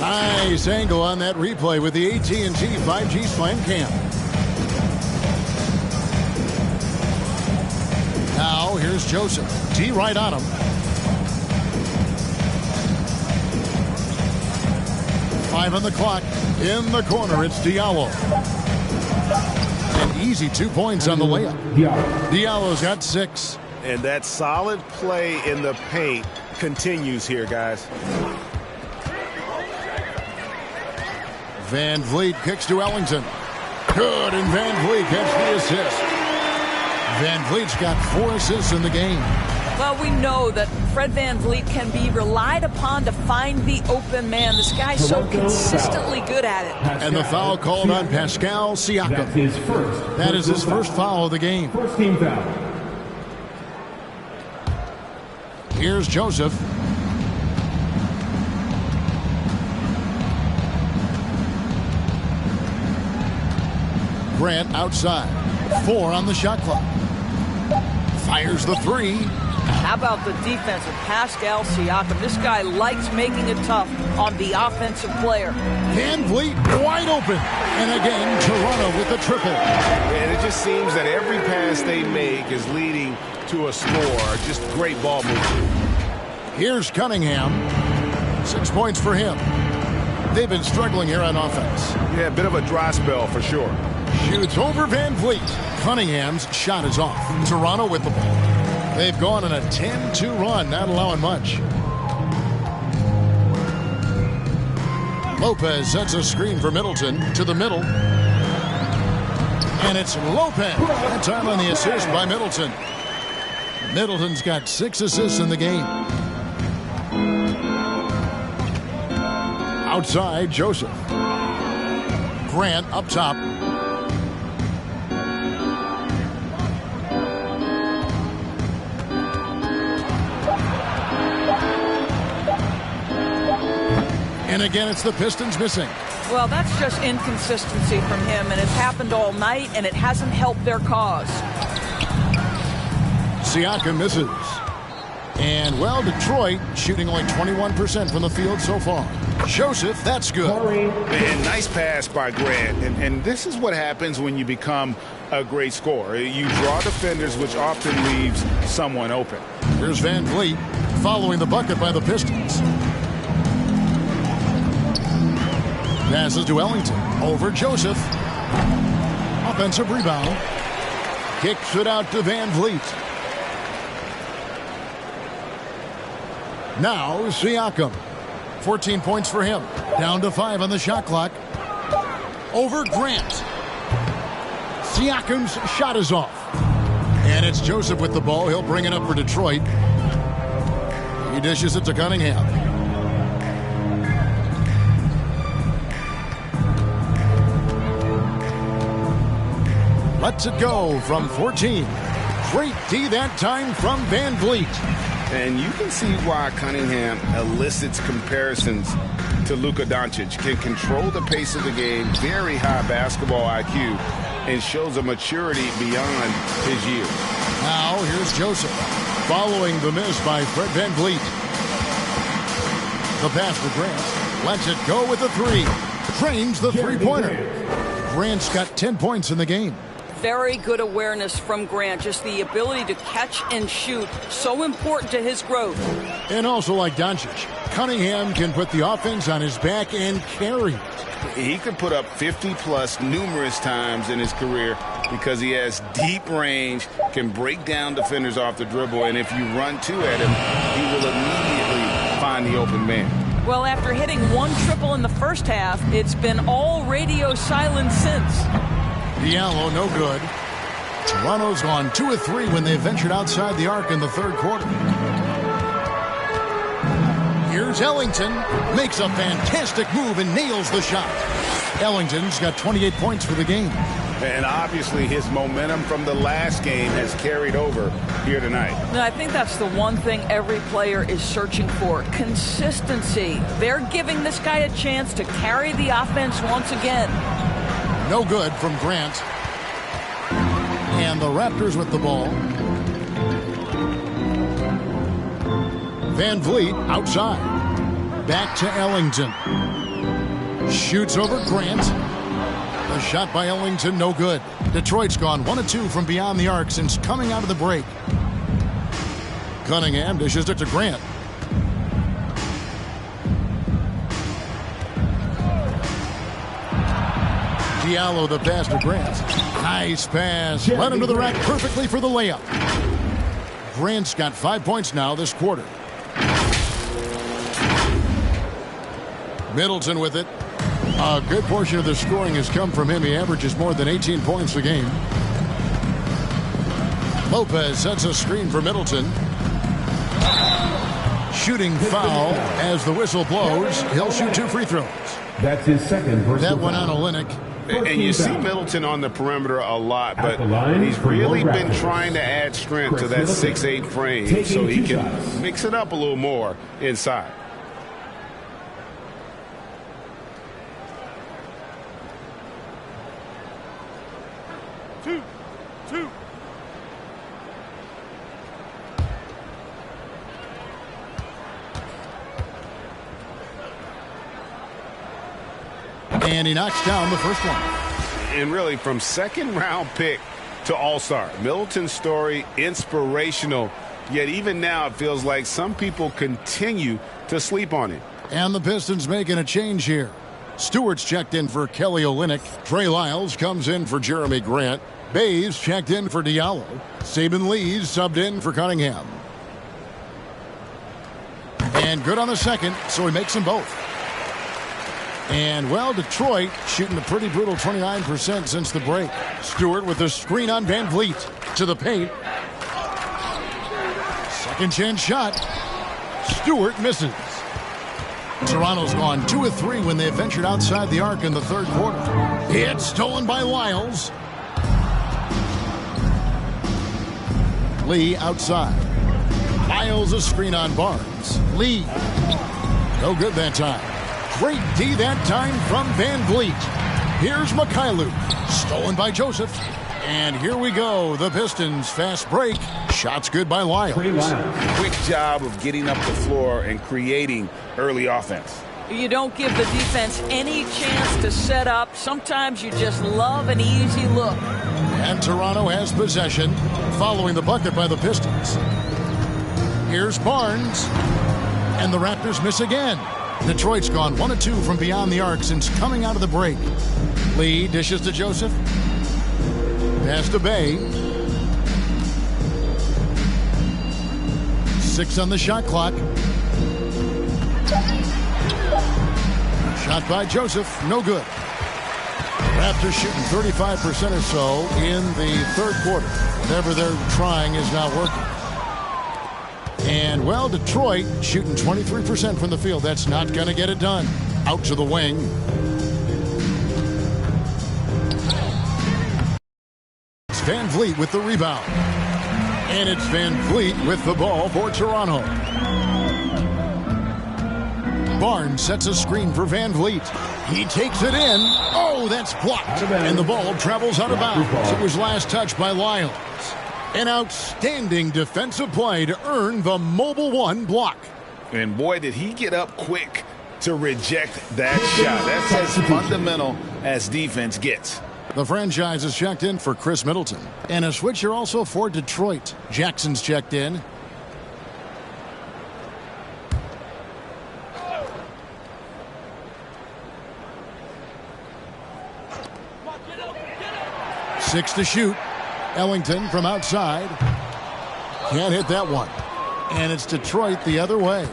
Nice angle on that replay with the AT&T 5G Slam Cam. Now here's Joseph. D right on him. 5 on the clock. In the corner, it's Diallo. An easy 2 points on the layup. Diallo's got 6. And that solid play in the paint continues here, guys. Van Vliet kicks to Ellington. Good, and Van Vliet gets the assist. Van Vliet's got 4 assists in the game. Well, we know that Fred Van Vliet can be relied upon to find the open man. This guy's so consistently good at it. And the foul called on Pascal Siakam. That is his first foul of the game. First team foul. Here's Joseph. Grant outside. 4 on the shot clock. Fires the 3. How about the defense of Pascal Siakam? This guy likes making it tough on the offensive player. Van Vliet wide open. And again, Toronto with the triple. And it just seems that every pass they make is leading to a score. Just great ball movement. Here's Cunningham. 6 points for him. They've been struggling here on offense. Yeah, a bit of a dry spell for sure. Shoots over Van Vliet. Cunningham's shot is off. Toronto with the ball. They've gone on a 10-2 run, not allowing much. Lopez sets a screen for Middleton to the middle. And it's Lopez. That time on the assist by Middleton. Middleton's got 6 assists in the game. Outside, Joseph. Grant up top. And again, it's the Pistons missing. Well, that's just inconsistency from him, and it's happened all night, and it hasn't helped their cause. Siakam misses. And, well, Detroit shooting only 21% from the field so far. Joseph, that's good. And nice pass by Grant. And this is what happens when you become a great scorer. You draw defenders, which often leaves someone open. Here's Van Vliet following the bucket by the Pistons. Passes to Ellington. Over Joseph. Offensive rebound. Kicks it out to Van Vliet. Now Siakam. 14 points for him. Down to 5 on the shot clock. Over Grant. Siakam's shot is off. And it's Joseph with the ball. He'll bring it up for Detroit. He dishes it to Cunningham. Lets it go from 14. Great D that time from Van Vliet. And you can see why Cunningham elicits comparisons to Luka Doncic. Can control the pace of the game, very high basketball IQ, and shows a maturity beyond his years. Now here's Joseph following the miss by Fred Van Vliet. The pass to Grant. Lets it go with the 3. Trains the three-pointer. Grant's got 10 points in the game. Very good awareness from Grant. Just the ability to catch and shoot. So important to his growth. And also like Doncic, Cunningham can put the offense on his back and carry. He could put up 50-plus numerous times in his career because he has deep range, can break down defenders off the dribble, and if you run 2 at him, he will immediately find the open man. Well, after hitting 1 triple in the first half, it's been all radio silence since. Diallo, no good. Toronto's gone 2 of 3 when they ventured outside the arc in the third quarter. Here's Ellington. Makes a fantastic move and nails the shot. Ellington's got 28 points for the game. And obviously his momentum from the last game has carried over here tonight. And I think that's the one thing every player is searching for. Consistency. They're giving this guy a chance to carry the offense once again. No good from Grant. And the Raptors with the ball. Van Vliet outside. Back to Ellington. Shoots over Grant. The shot by Ellington, no good. Detroit's gone 1 of 2 from beyond the arc since coming out of the break. Cunningham dishes it to Grant. Diallo the pass to Grant. Nice pass. Led him to the rack perfectly for the layup. Grant's got 5 points now this quarter. Middleton with it. A good portion of the scoring has come from him. He averages more than 18 points a game. Lopez sets a screen for Middleton. Shooting foul as the whistle blows. He'll shoot 2 free throws. That's his second personal That one on Olynyk. And you see Middleton on the perimeter a lot, but he's really been trying to add strength to that 6'8" frame so he can mix it up a little more inside. Two. And he knocks down the first one. And really, from second-round pick to all-star, Middleton's story inspirational. Yet even now, it feels like some people continue to sleep on him. And the Pistons making a change here. Stewart's checked in for Kelly Olynyk. Trey Lyles comes in for Jeremy Grant. Bayes checked in for Diallo. Saban Lee's subbed in for Cunningham. And good on the second, so he makes them both. And, well, Detroit shooting a pretty brutal 29% since the break. Stewart with the screen on Van Vliet to the paint. Second chance shot. Stewart misses. Toronto's gone 2 of 3 when they ventured outside the arc in the third quarter. It's stolen by Lyles. Lee outside. Lyles a screen on Barnes. Lee. No good that time. Great D that time from Van Vliet. Here's Mikhailuk. Stolen by Joseph. And here we go. The Pistons fast break. Shots good by Lyles. Quick job of getting up the floor and creating early offense. You don't give the defense any chance to set up. Sometimes you just love an easy look. And Toronto has possession following the bucket by the Pistons. Here's Barnes. And the Raptors miss again. Detroit's gone 1 of 2 from beyond the arc since coming out of the break. Lee dishes to Joseph. Pass to Bay. 6 on the shot clock. Shot by Joseph. No good. Raptors shooting 35% or so in the third quarter. Whatever they're trying is not working. And, well, Detroit shooting 23% from the field. That's not going to get it done. Out to the wing. It's Van Vliet with the rebound. And it's Van Vliet with the ball for Toronto. Barnes sets a screen for Van Vliet. He takes it in. Oh, that's blocked. And the ball travels out of bounds. It was last touched by Lyles. An outstanding defensive play to earn the Mobile One block. And boy, did he get up quick to reject that shot. That's as fundamental as defense gets. The franchise is checked in for Chris Middleton. And a switcher also for Detroit. Jackson's checked in. Six to shoot. Ellington from outside. Can't hit that one. And it's Detroit the other way.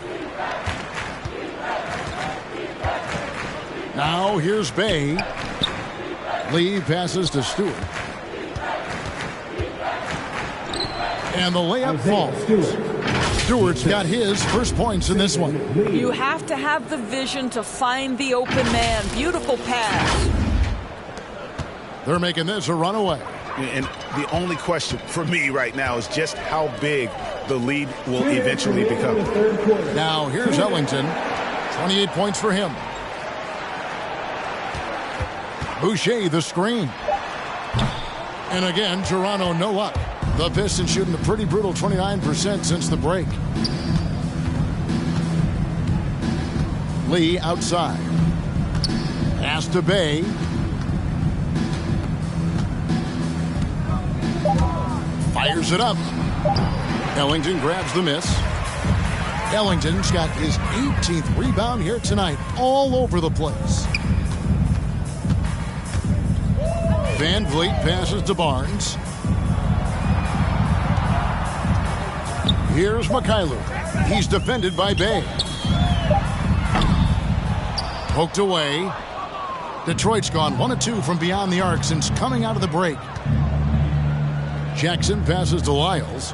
Now here's Bay. Lee passes to Stewart. And the layup falls. Stewart's got his first points in this one. You have to have the vision to find the open man. Beautiful pass. They're making this a runaway. And the only question for me right now is just how big the lead will eventually become. Now here's Ellington. 28 points for him. Boucher the screen. And again, Toronto no luck. The Pistons shooting a pretty brutal 29% since the break. Lee outside. Pass to Bay. Fires it up. Ellington grabs the miss. Ellington's got his 18th rebound here tonight. All over the place. Van Vliet passes to Barnes. Here's Mikhailuk. He's defended by Bay. Poked away. Detroit's gone 1 of 2 from beyond the arc since coming out of the break. Jackson passes to Lyles.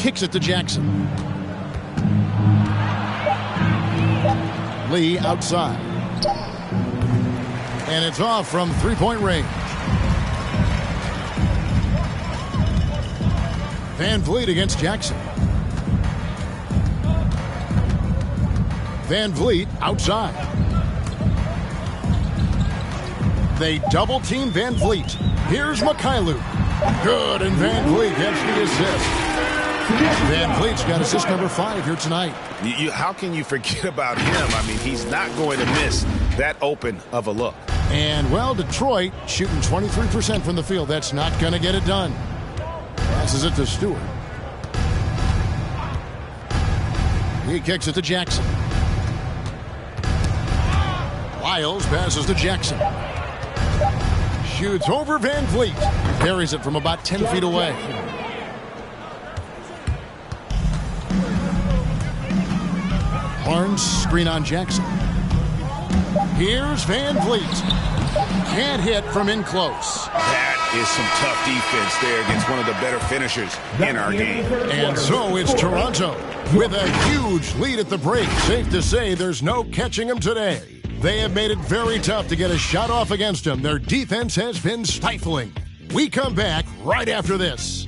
Kicks it to Jackson. Lee outside. And it's off from three-point range. Van Vliet against Jackson. Van Vliet outside. They double-team Van Vliet. Here's Mikhailuk. Good, and Van Vliet gets the assist. Van Vliet's got assist number 5 here tonight. How can you forget about him? I mean, he's not going to miss that open of a look. And, well, Detroit shooting 23% from the field. That's not going to get it done. Passes it to Stewart. He kicks it to Jackson. Lyles passes to Jackson. Shoots over Van Vliet. Carries it from about 10 feet away. Barnes screen on Jackson. Here's Van Vliet. Can't hit from in close. That is some tough defense there against one of the better finishers in our game. And so it's Toronto with a huge lead at the break. Safe to say there's no catching them today. They have made it very tough to get a shot off against them. Their defense has been stifling. We come back right after this.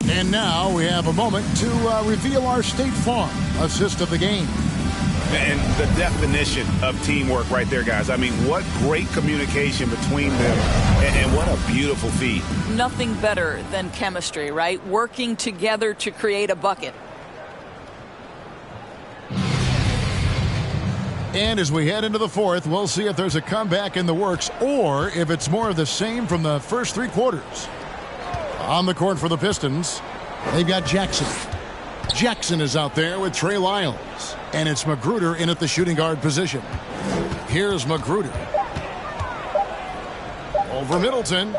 And now we have a moment to reveal our State Farm assist of the game. And the definition of teamwork right there, guys. I mean, what great communication between them, and what a beautiful feed. Nothing better than chemistry, right? Working together to create a bucket. And as we head into the fourth, we'll see if there's a comeback in the works or if it's more of the same from the first three quarters. On the court for the Pistons, they've got Jackson. Jackson is out there with Trey Lyles. And it's Magruder in at the shooting guard position. Here's Magruder. Over Middleton.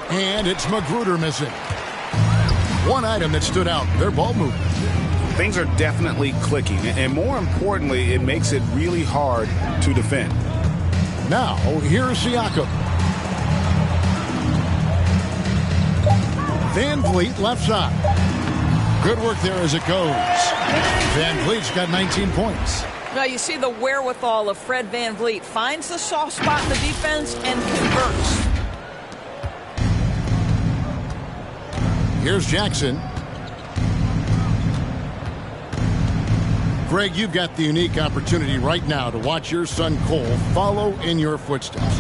And it's Magruder missing. One item that stood out, their ball movement. Things are definitely clicking. And more importantly, it makes it really hard to defend. Now, here's Siakam. Van Vliet left side. Good work there as it goes. Van Vliet's got 19 points. Now you see the wherewithal of Fred Van Vliet. Finds the soft spot in the defense and converts. Here's Jackson. Greg, you've got the unique opportunity right now to watch your son Cole follow in your footsteps.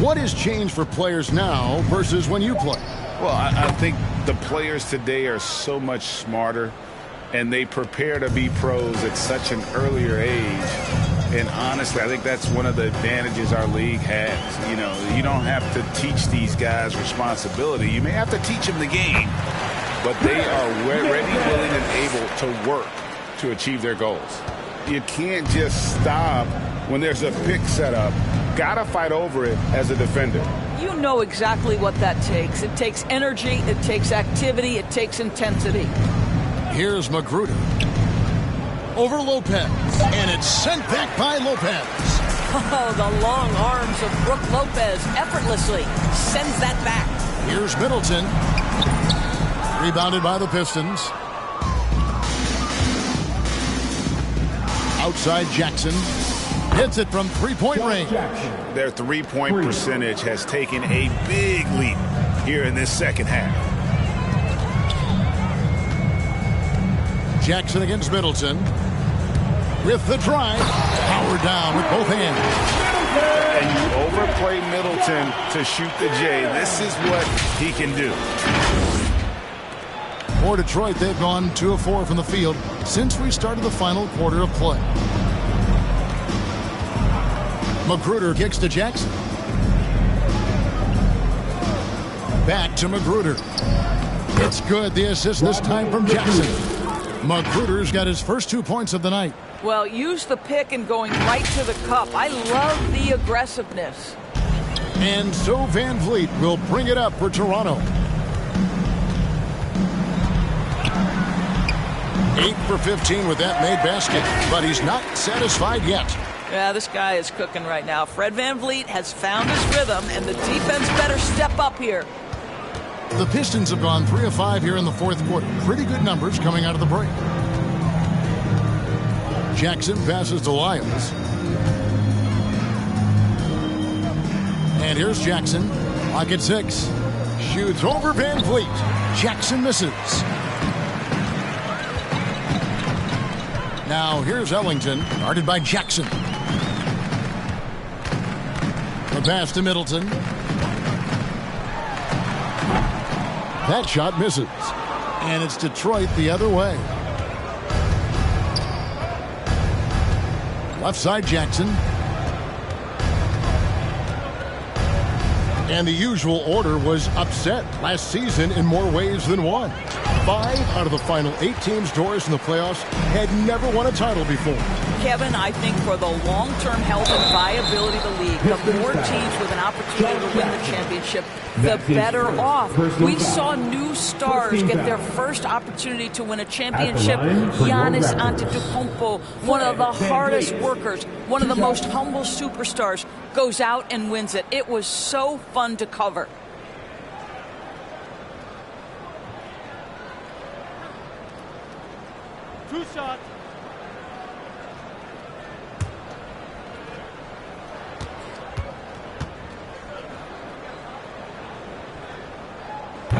What has changed for players now versus when you played? Well, I think the players today are so much smarter, and they prepare to be pros at such an earlier age. And honestly, I think that's one of the advantages our league has. You know, you don't have to teach these guys responsibility. You may have to teach them the game, but they are ready, willing, and able to work to achieve their goals. You can't just stop when there's a pick set up. Gotta fight over it as a defender. You know exactly what that takes. It takes energy, it takes activity, it takes intensity. Here's Magruder. Over Lopez. And it's sent back by Lopez. Oh, the long arms of Brook Lopez effortlessly sends that back. Here's Middleton. Rebounded by the Pistons. Outside Jackson. Hits it from three-point range. Their three-point percentage has taken a big leap here in this second half. Jackson against Middleton. With the drive. Power down with both hands. And you overplay Middleton to shoot the J. This is what he can do. For Detroit, they've gone 2 of 4 from the field since we started the final quarter of play. Magruder kicks to Jackson. Back to Magruder. It's good. The assist this time from Jackson. Magruder's got his first 2 points of the night. Well, use the pick and going right to the cup. I love the aggressiveness. And so Van Vliet will bring it up for Toronto. 8 for 15 with that made basket, but he's not satisfied yet. Yeah, this guy is cooking right now. Fred Van Vliet has found his rhythm, and the defense better step up here. The Pistons have gone 3 of 5 here in the fourth quarter. Pretty good numbers coming out of the break. Jackson passes to Lyles. And here's Jackson. Pocket 6. Shoots over Van Vliet. Jackson misses. Now here's Ellington, guarded by Jackson. The pass to Middleton. That shot misses. And it's Detroit the other way. Left side Jackson. And the usual order was upset last season in more ways than one. 5 out of the final 8 teams Doris in the playoffs had never won a title before. Kevin, I think for the long-term health and viability of the league, the more teams with an opportunity to win the championship, the better off. We saw new stars get their first opportunity to win a championship. Giannis Antetokounmpo, one of the hardest workers, one of the most humble superstars, goes out and wins it. It was so fun to cover. Two shots.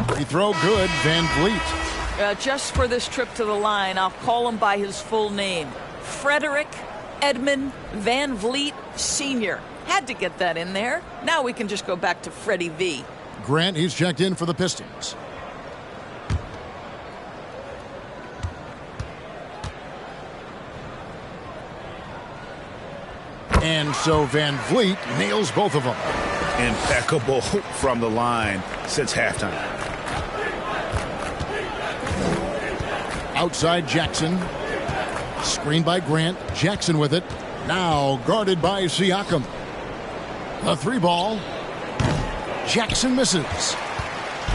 Free throw good, Van Vliet. Just for this trip to the line, I'll call him by his full name. Frederick Edmund Van Vliet Sr. Had to get that in there. Now we can just go back to Freddie V. Grant, he's checked in for the Pistons. And so Van Vliet nails both of them. Impeccable from the line since halftime. Outside Jackson. Screened by Grant. Jackson with it. Now guarded by Siakam. A 3-ball. Jackson misses.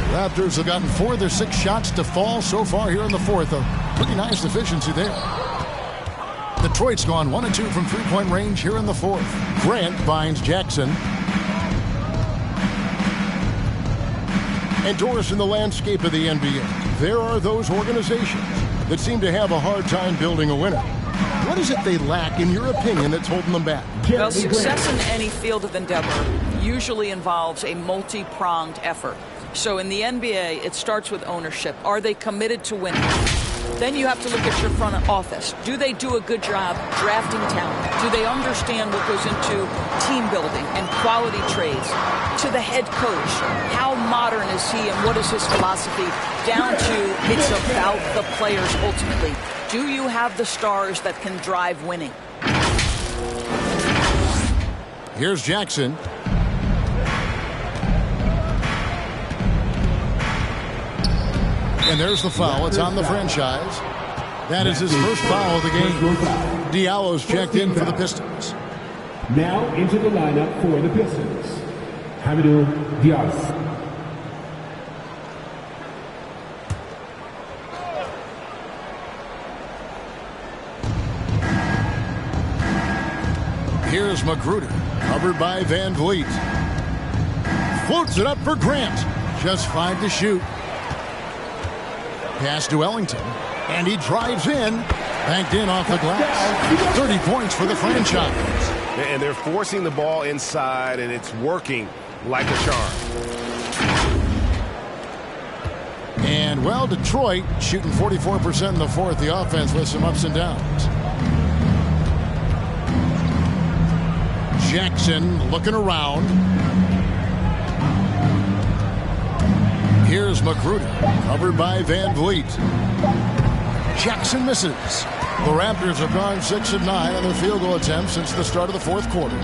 Raptors have gotten 4 of their 6 shots to fall so far here in the fourth. A pretty nice efficiency there. Detroit's gone 1 of 2 from 3-point range here in the fourth. Grant finds Jackson. And Doris, in the landscape of the NBA, there are those organizations that seem to have a hard time building a winner. What is it they lack, in your opinion, that's holding them back? Well, success in any field of endeavor usually involves a multi-pronged effort. So in the NBA, it starts with ownership. Are they committed to winning? Then you have to look at your front office. Do they do a good job drafting talent? Do they understand what goes into team building and quality trades? To the head coach, how modern is he and what is his philosophy? Down to it's about the players ultimately. Do you have the stars that can drive winning? Here's Jackson. And there's the foul. It's on the franchise. That is his first foul of the game. Diallo's checked in for the Pistons. Now into the lineup for the Pistons. Hamidou Diallo. Here's Magruder, covered by Van Vliet. Floats it up for Grant. Just 5 to shoot. Pass to Ellington, and he drives in, banked in off the glass. 30 points for the franchise. And they're forcing the ball inside, and it's working like a charm. And, well, Detroit shooting 44% in the fourth. The offense with some ups and downs. Jackson looking around. Here's Magruder, covered by Van Vliet. Jackson misses. The Raptors have gone 6 of 9 on their field goal attempts since the start of the fourth quarter.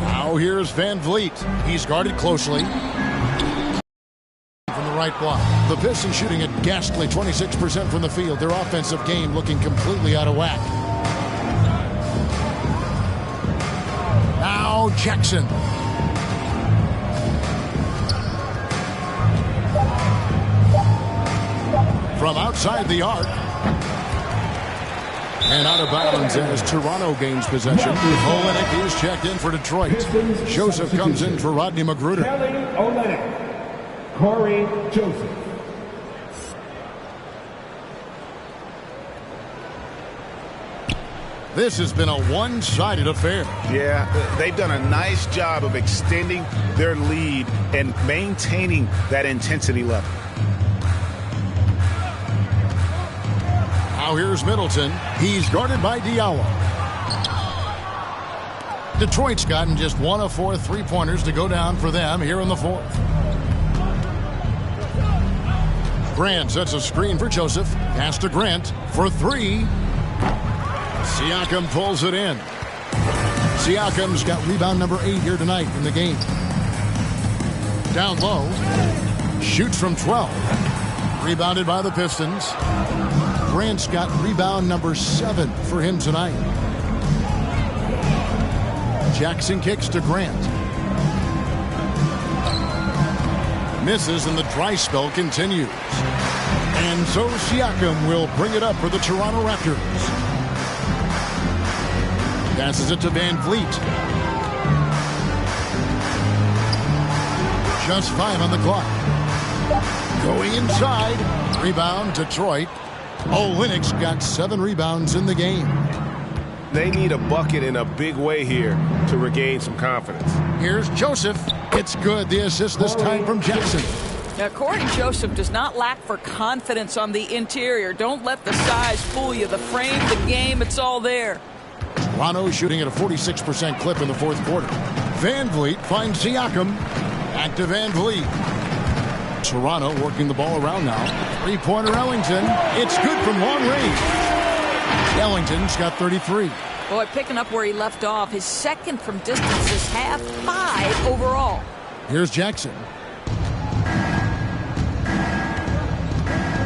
Now here's Van Vliet. He's guarded closely. From the right block. The Pistons shooting a ghastly 26% from the field. Their offensive game looking completely out of whack. Now Jackson. From outside the arc. And out of bounds as Toronto gains possession. Olynyk is checked in for Detroit. Joseph comes in for Rodney Magruder. Kelly Olynyk. Corey Joseph. This has been a one-sided affair. Yeah, they've done a nice job of extending their lead and maintaining that intensity level. Now here's Middleton. He's guarded by Diallo. Detroit's gotten just 1 of 4 3-pointers to go down for them here in the fourth. Grant sets a screen for Joseph. Pass to Grant for 3. Siakam pulls it in. Siakam's got rebound number 8 here tonight in the game. Down low. Shoots from 12. Rebounded by the Pistons. Grant's got rebound number 7 for him tonight. Jackson kicks to Grant. Misses and the dry spell continues. And so Siakam will bring it up for the Toronto Raptors. Passes it to Van Vliet. Just 5 on the clock. Going inside. Rebound, Detroit. Olynyk's got 7 rebounds in the game. They need a bucket in a big way here to regain some confidence. Here's Joseph. It's good. The assist this time from Jackson. Now, Corey Joseph does not lack for confidence on the interior. Don't let the size fool you. The frame, the game, it's all there. Toronto shooting at a 46% clip in the fourth quarter. Van Vliet finds Siakam. Back to Van Vliet. Toronto working the ball around now. Three-pointer Ellington. It's good from long range. Ellington's got 33. Boy, picking up where he left off. His second from distance is half, 5 overall. Here's Jackson.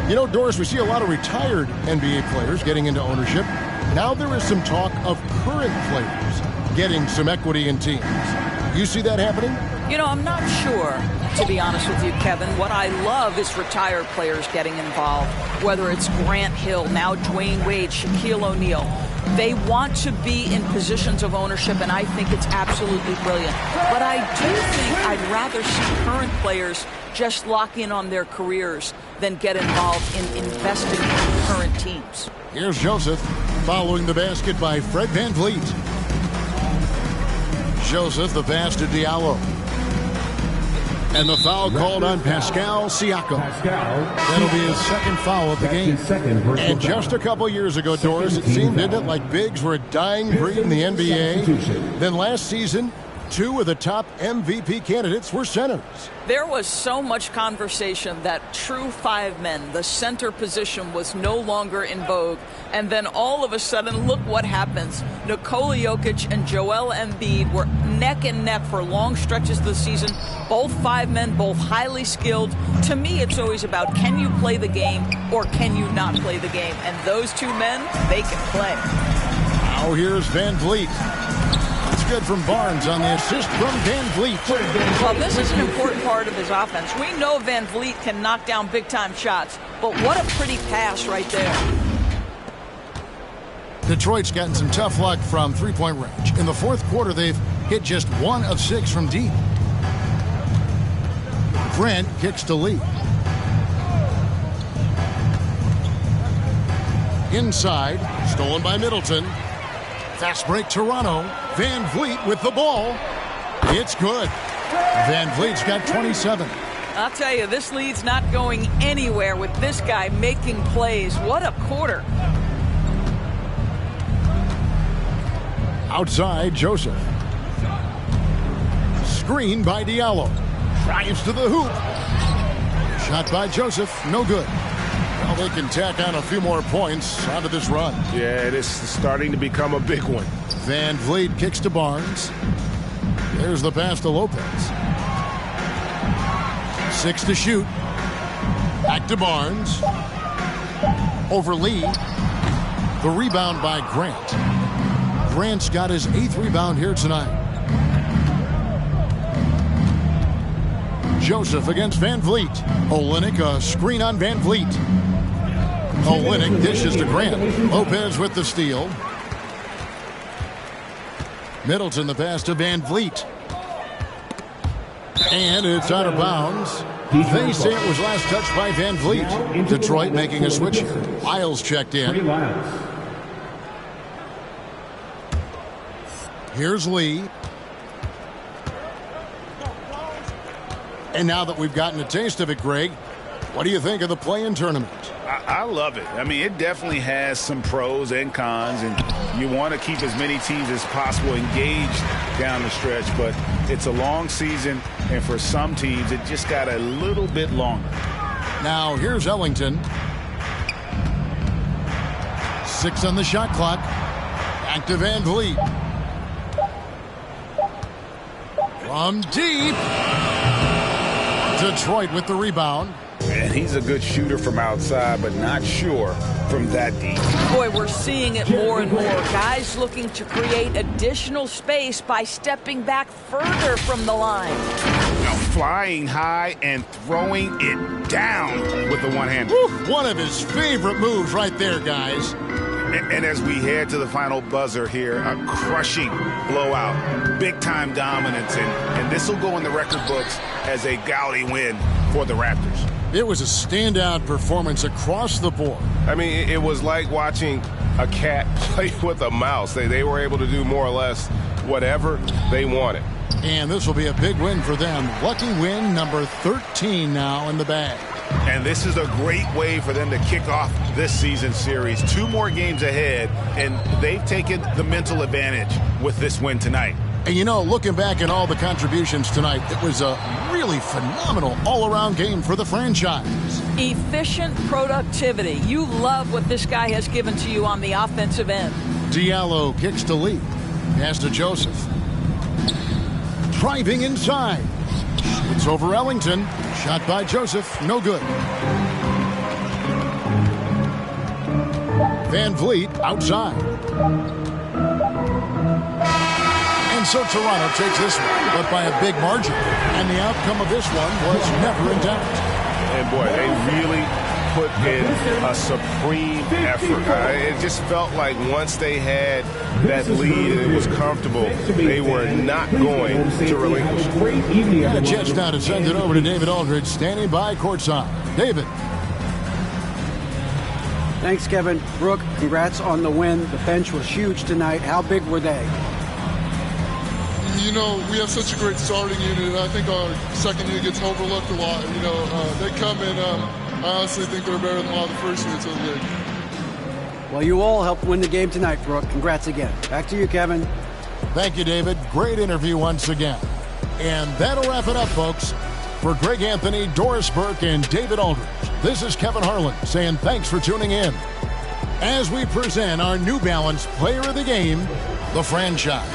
You know, Doris, we see a lot of retired NBA players getting into ownership. Now there is some talk of current players getting some equity in teams. You see that happening? You know, I'm not sure, to be honest with you, Kevin. What I love is retired players getting involved, whether it's Grant Hill, now Dwayne Wade, Shaquille O'Neal. They want to be in positions of ownership, and I think it's absolutely brilliant. But I do think I'd rather see current players just lock in on their careers than get involved in investing in current teams. Here's Joseph following the basket by Fred Van Vliet. Joseph, the pass to Diallo. And the foul called on Pascal Siakam. That'll be his second foul of the game. And just a couple years ago, Doris, it seemed, didn't it, like bigs were a dying breed in the NBA. Then last season, 2 of the top MVP candidates were centers. There was so much conversation that true 5 men, the center position, was no longer in vogue. And then all of a sudden, look what happens. Nikola Jokic and Joel Embiid were neck and neck for long stretches of the season. Both 5 men, both highly skilled. To me, it's always about, can you play the game or can you not play the game? And those 2 men, they can play. Now here's Van Vliet. It's good from Barnes on the assist from Van Vliet. Well, this is an important part of his offense. We know Van Vliet can knock down big-time shots, but what a pretty pass right there. Detroit's gotten some tough luck from three-point range. In the fourth quarter, they've hit just 1 of 6 from deep. Grant kicks to Lee. Inside, stolen by Middleton. Fast break Toronto. Van Vliet with the ball. It's good. Van Vliet's got 27. I'll tell you, this lead's not going anywhere with this guy making plays. What a quarter. Outside, Joseph. Screen by Diallo. Drives to the hoop. Shot by Joseph. No good. Well, they can tack on a few more points onto this run. Yeah, this is starting to become a big one. Van Vliet kicks to Barnes. There's the pass to Lopez. 6 to shoot. Back to Barnes. Over Lee. The rebound by Grant. Grant's got his 8th rebound here tonight. Joseph against Van Vliet. Olynyk, a screen on Van Vliet. Olynyk dishes to Grant. Lopez with the steal. Middleton the pass to Van Vliet. And it's out of bounds. They say it was last touched by Van Vliet. Detroit making a switch here. Lyles checked in. Here's Lee. And now that we've gotten a taste of it, Greg, what do you think of the play-in tournament? I love it. I mean, it definitely has some pros and cons, and you want to keep as many teams as possible engaged down the stretch, but it's a long season, and for some teams, it just got a little bit longer. Now, here's Ellington. 6 on the shot clock. Back to Van Vliet. From deep. Detroit with the rebound. And he's a good shooter from outside, but not sure from that deep. Boy, we're seeing it more and more. Guys looking to create additional space by stepping back further from the line. Now flying high and throwing it down with the one-hander. One of his favorite moves right there, guys. And as we head to the final buzzer here, a crushing blowout, big-time dominance, and this will go in the record books as a gaudy win for the Raptors. It was a standout performance across the board. I mean, it was like watching a cat play with a mouse. They were able to do more or less whatever they wanted. And this will be a big win for them. Lucky win number 13 now in the bag. And this is a great way for them to kick off this season series. 2 more games ahead, and they've taken the mental advantage with this win tonight. And you know, looking back at all the contributions tonight, it was a really phenomenal all-around game for the franchise. Efficient productivity. You love what this guy has given to you on the offensive end. Diallo kicks to Lee. Pass to Joseph. Driving inside. It's over Ellington. Shot by Joseph. No good. Van Vliet outside. And so Toronto takes this one, but by a big margin. And the outcome of this one was never in doubt. And boy, they really put in a supreme effort. It just felt like once they had that lead and it was comfortable, they were not going to relinquish. The Jets now to send it over to David Aldridge, standing by courtside. David. Thanks, Kevin. Brooke, congrats on the win. The bench was huge tonight. How big were they? You know, we have such a great starting unit. I think our second unit gets overlooked a lot. You know, they come in, I honestly think they're better than a lot of the first units of the league. Well, you all helped win the game tonight, Brooke. Congrats again. Back to you, Kevin. Thank you, David. Great interview once again. And that'll wrap it up, folks. For Greg Anthony, Doris Burke, and David Aldridge, this is Kevin Harlan saying thanks for tuning in as we present our New Balance Player of the Game, the franchise.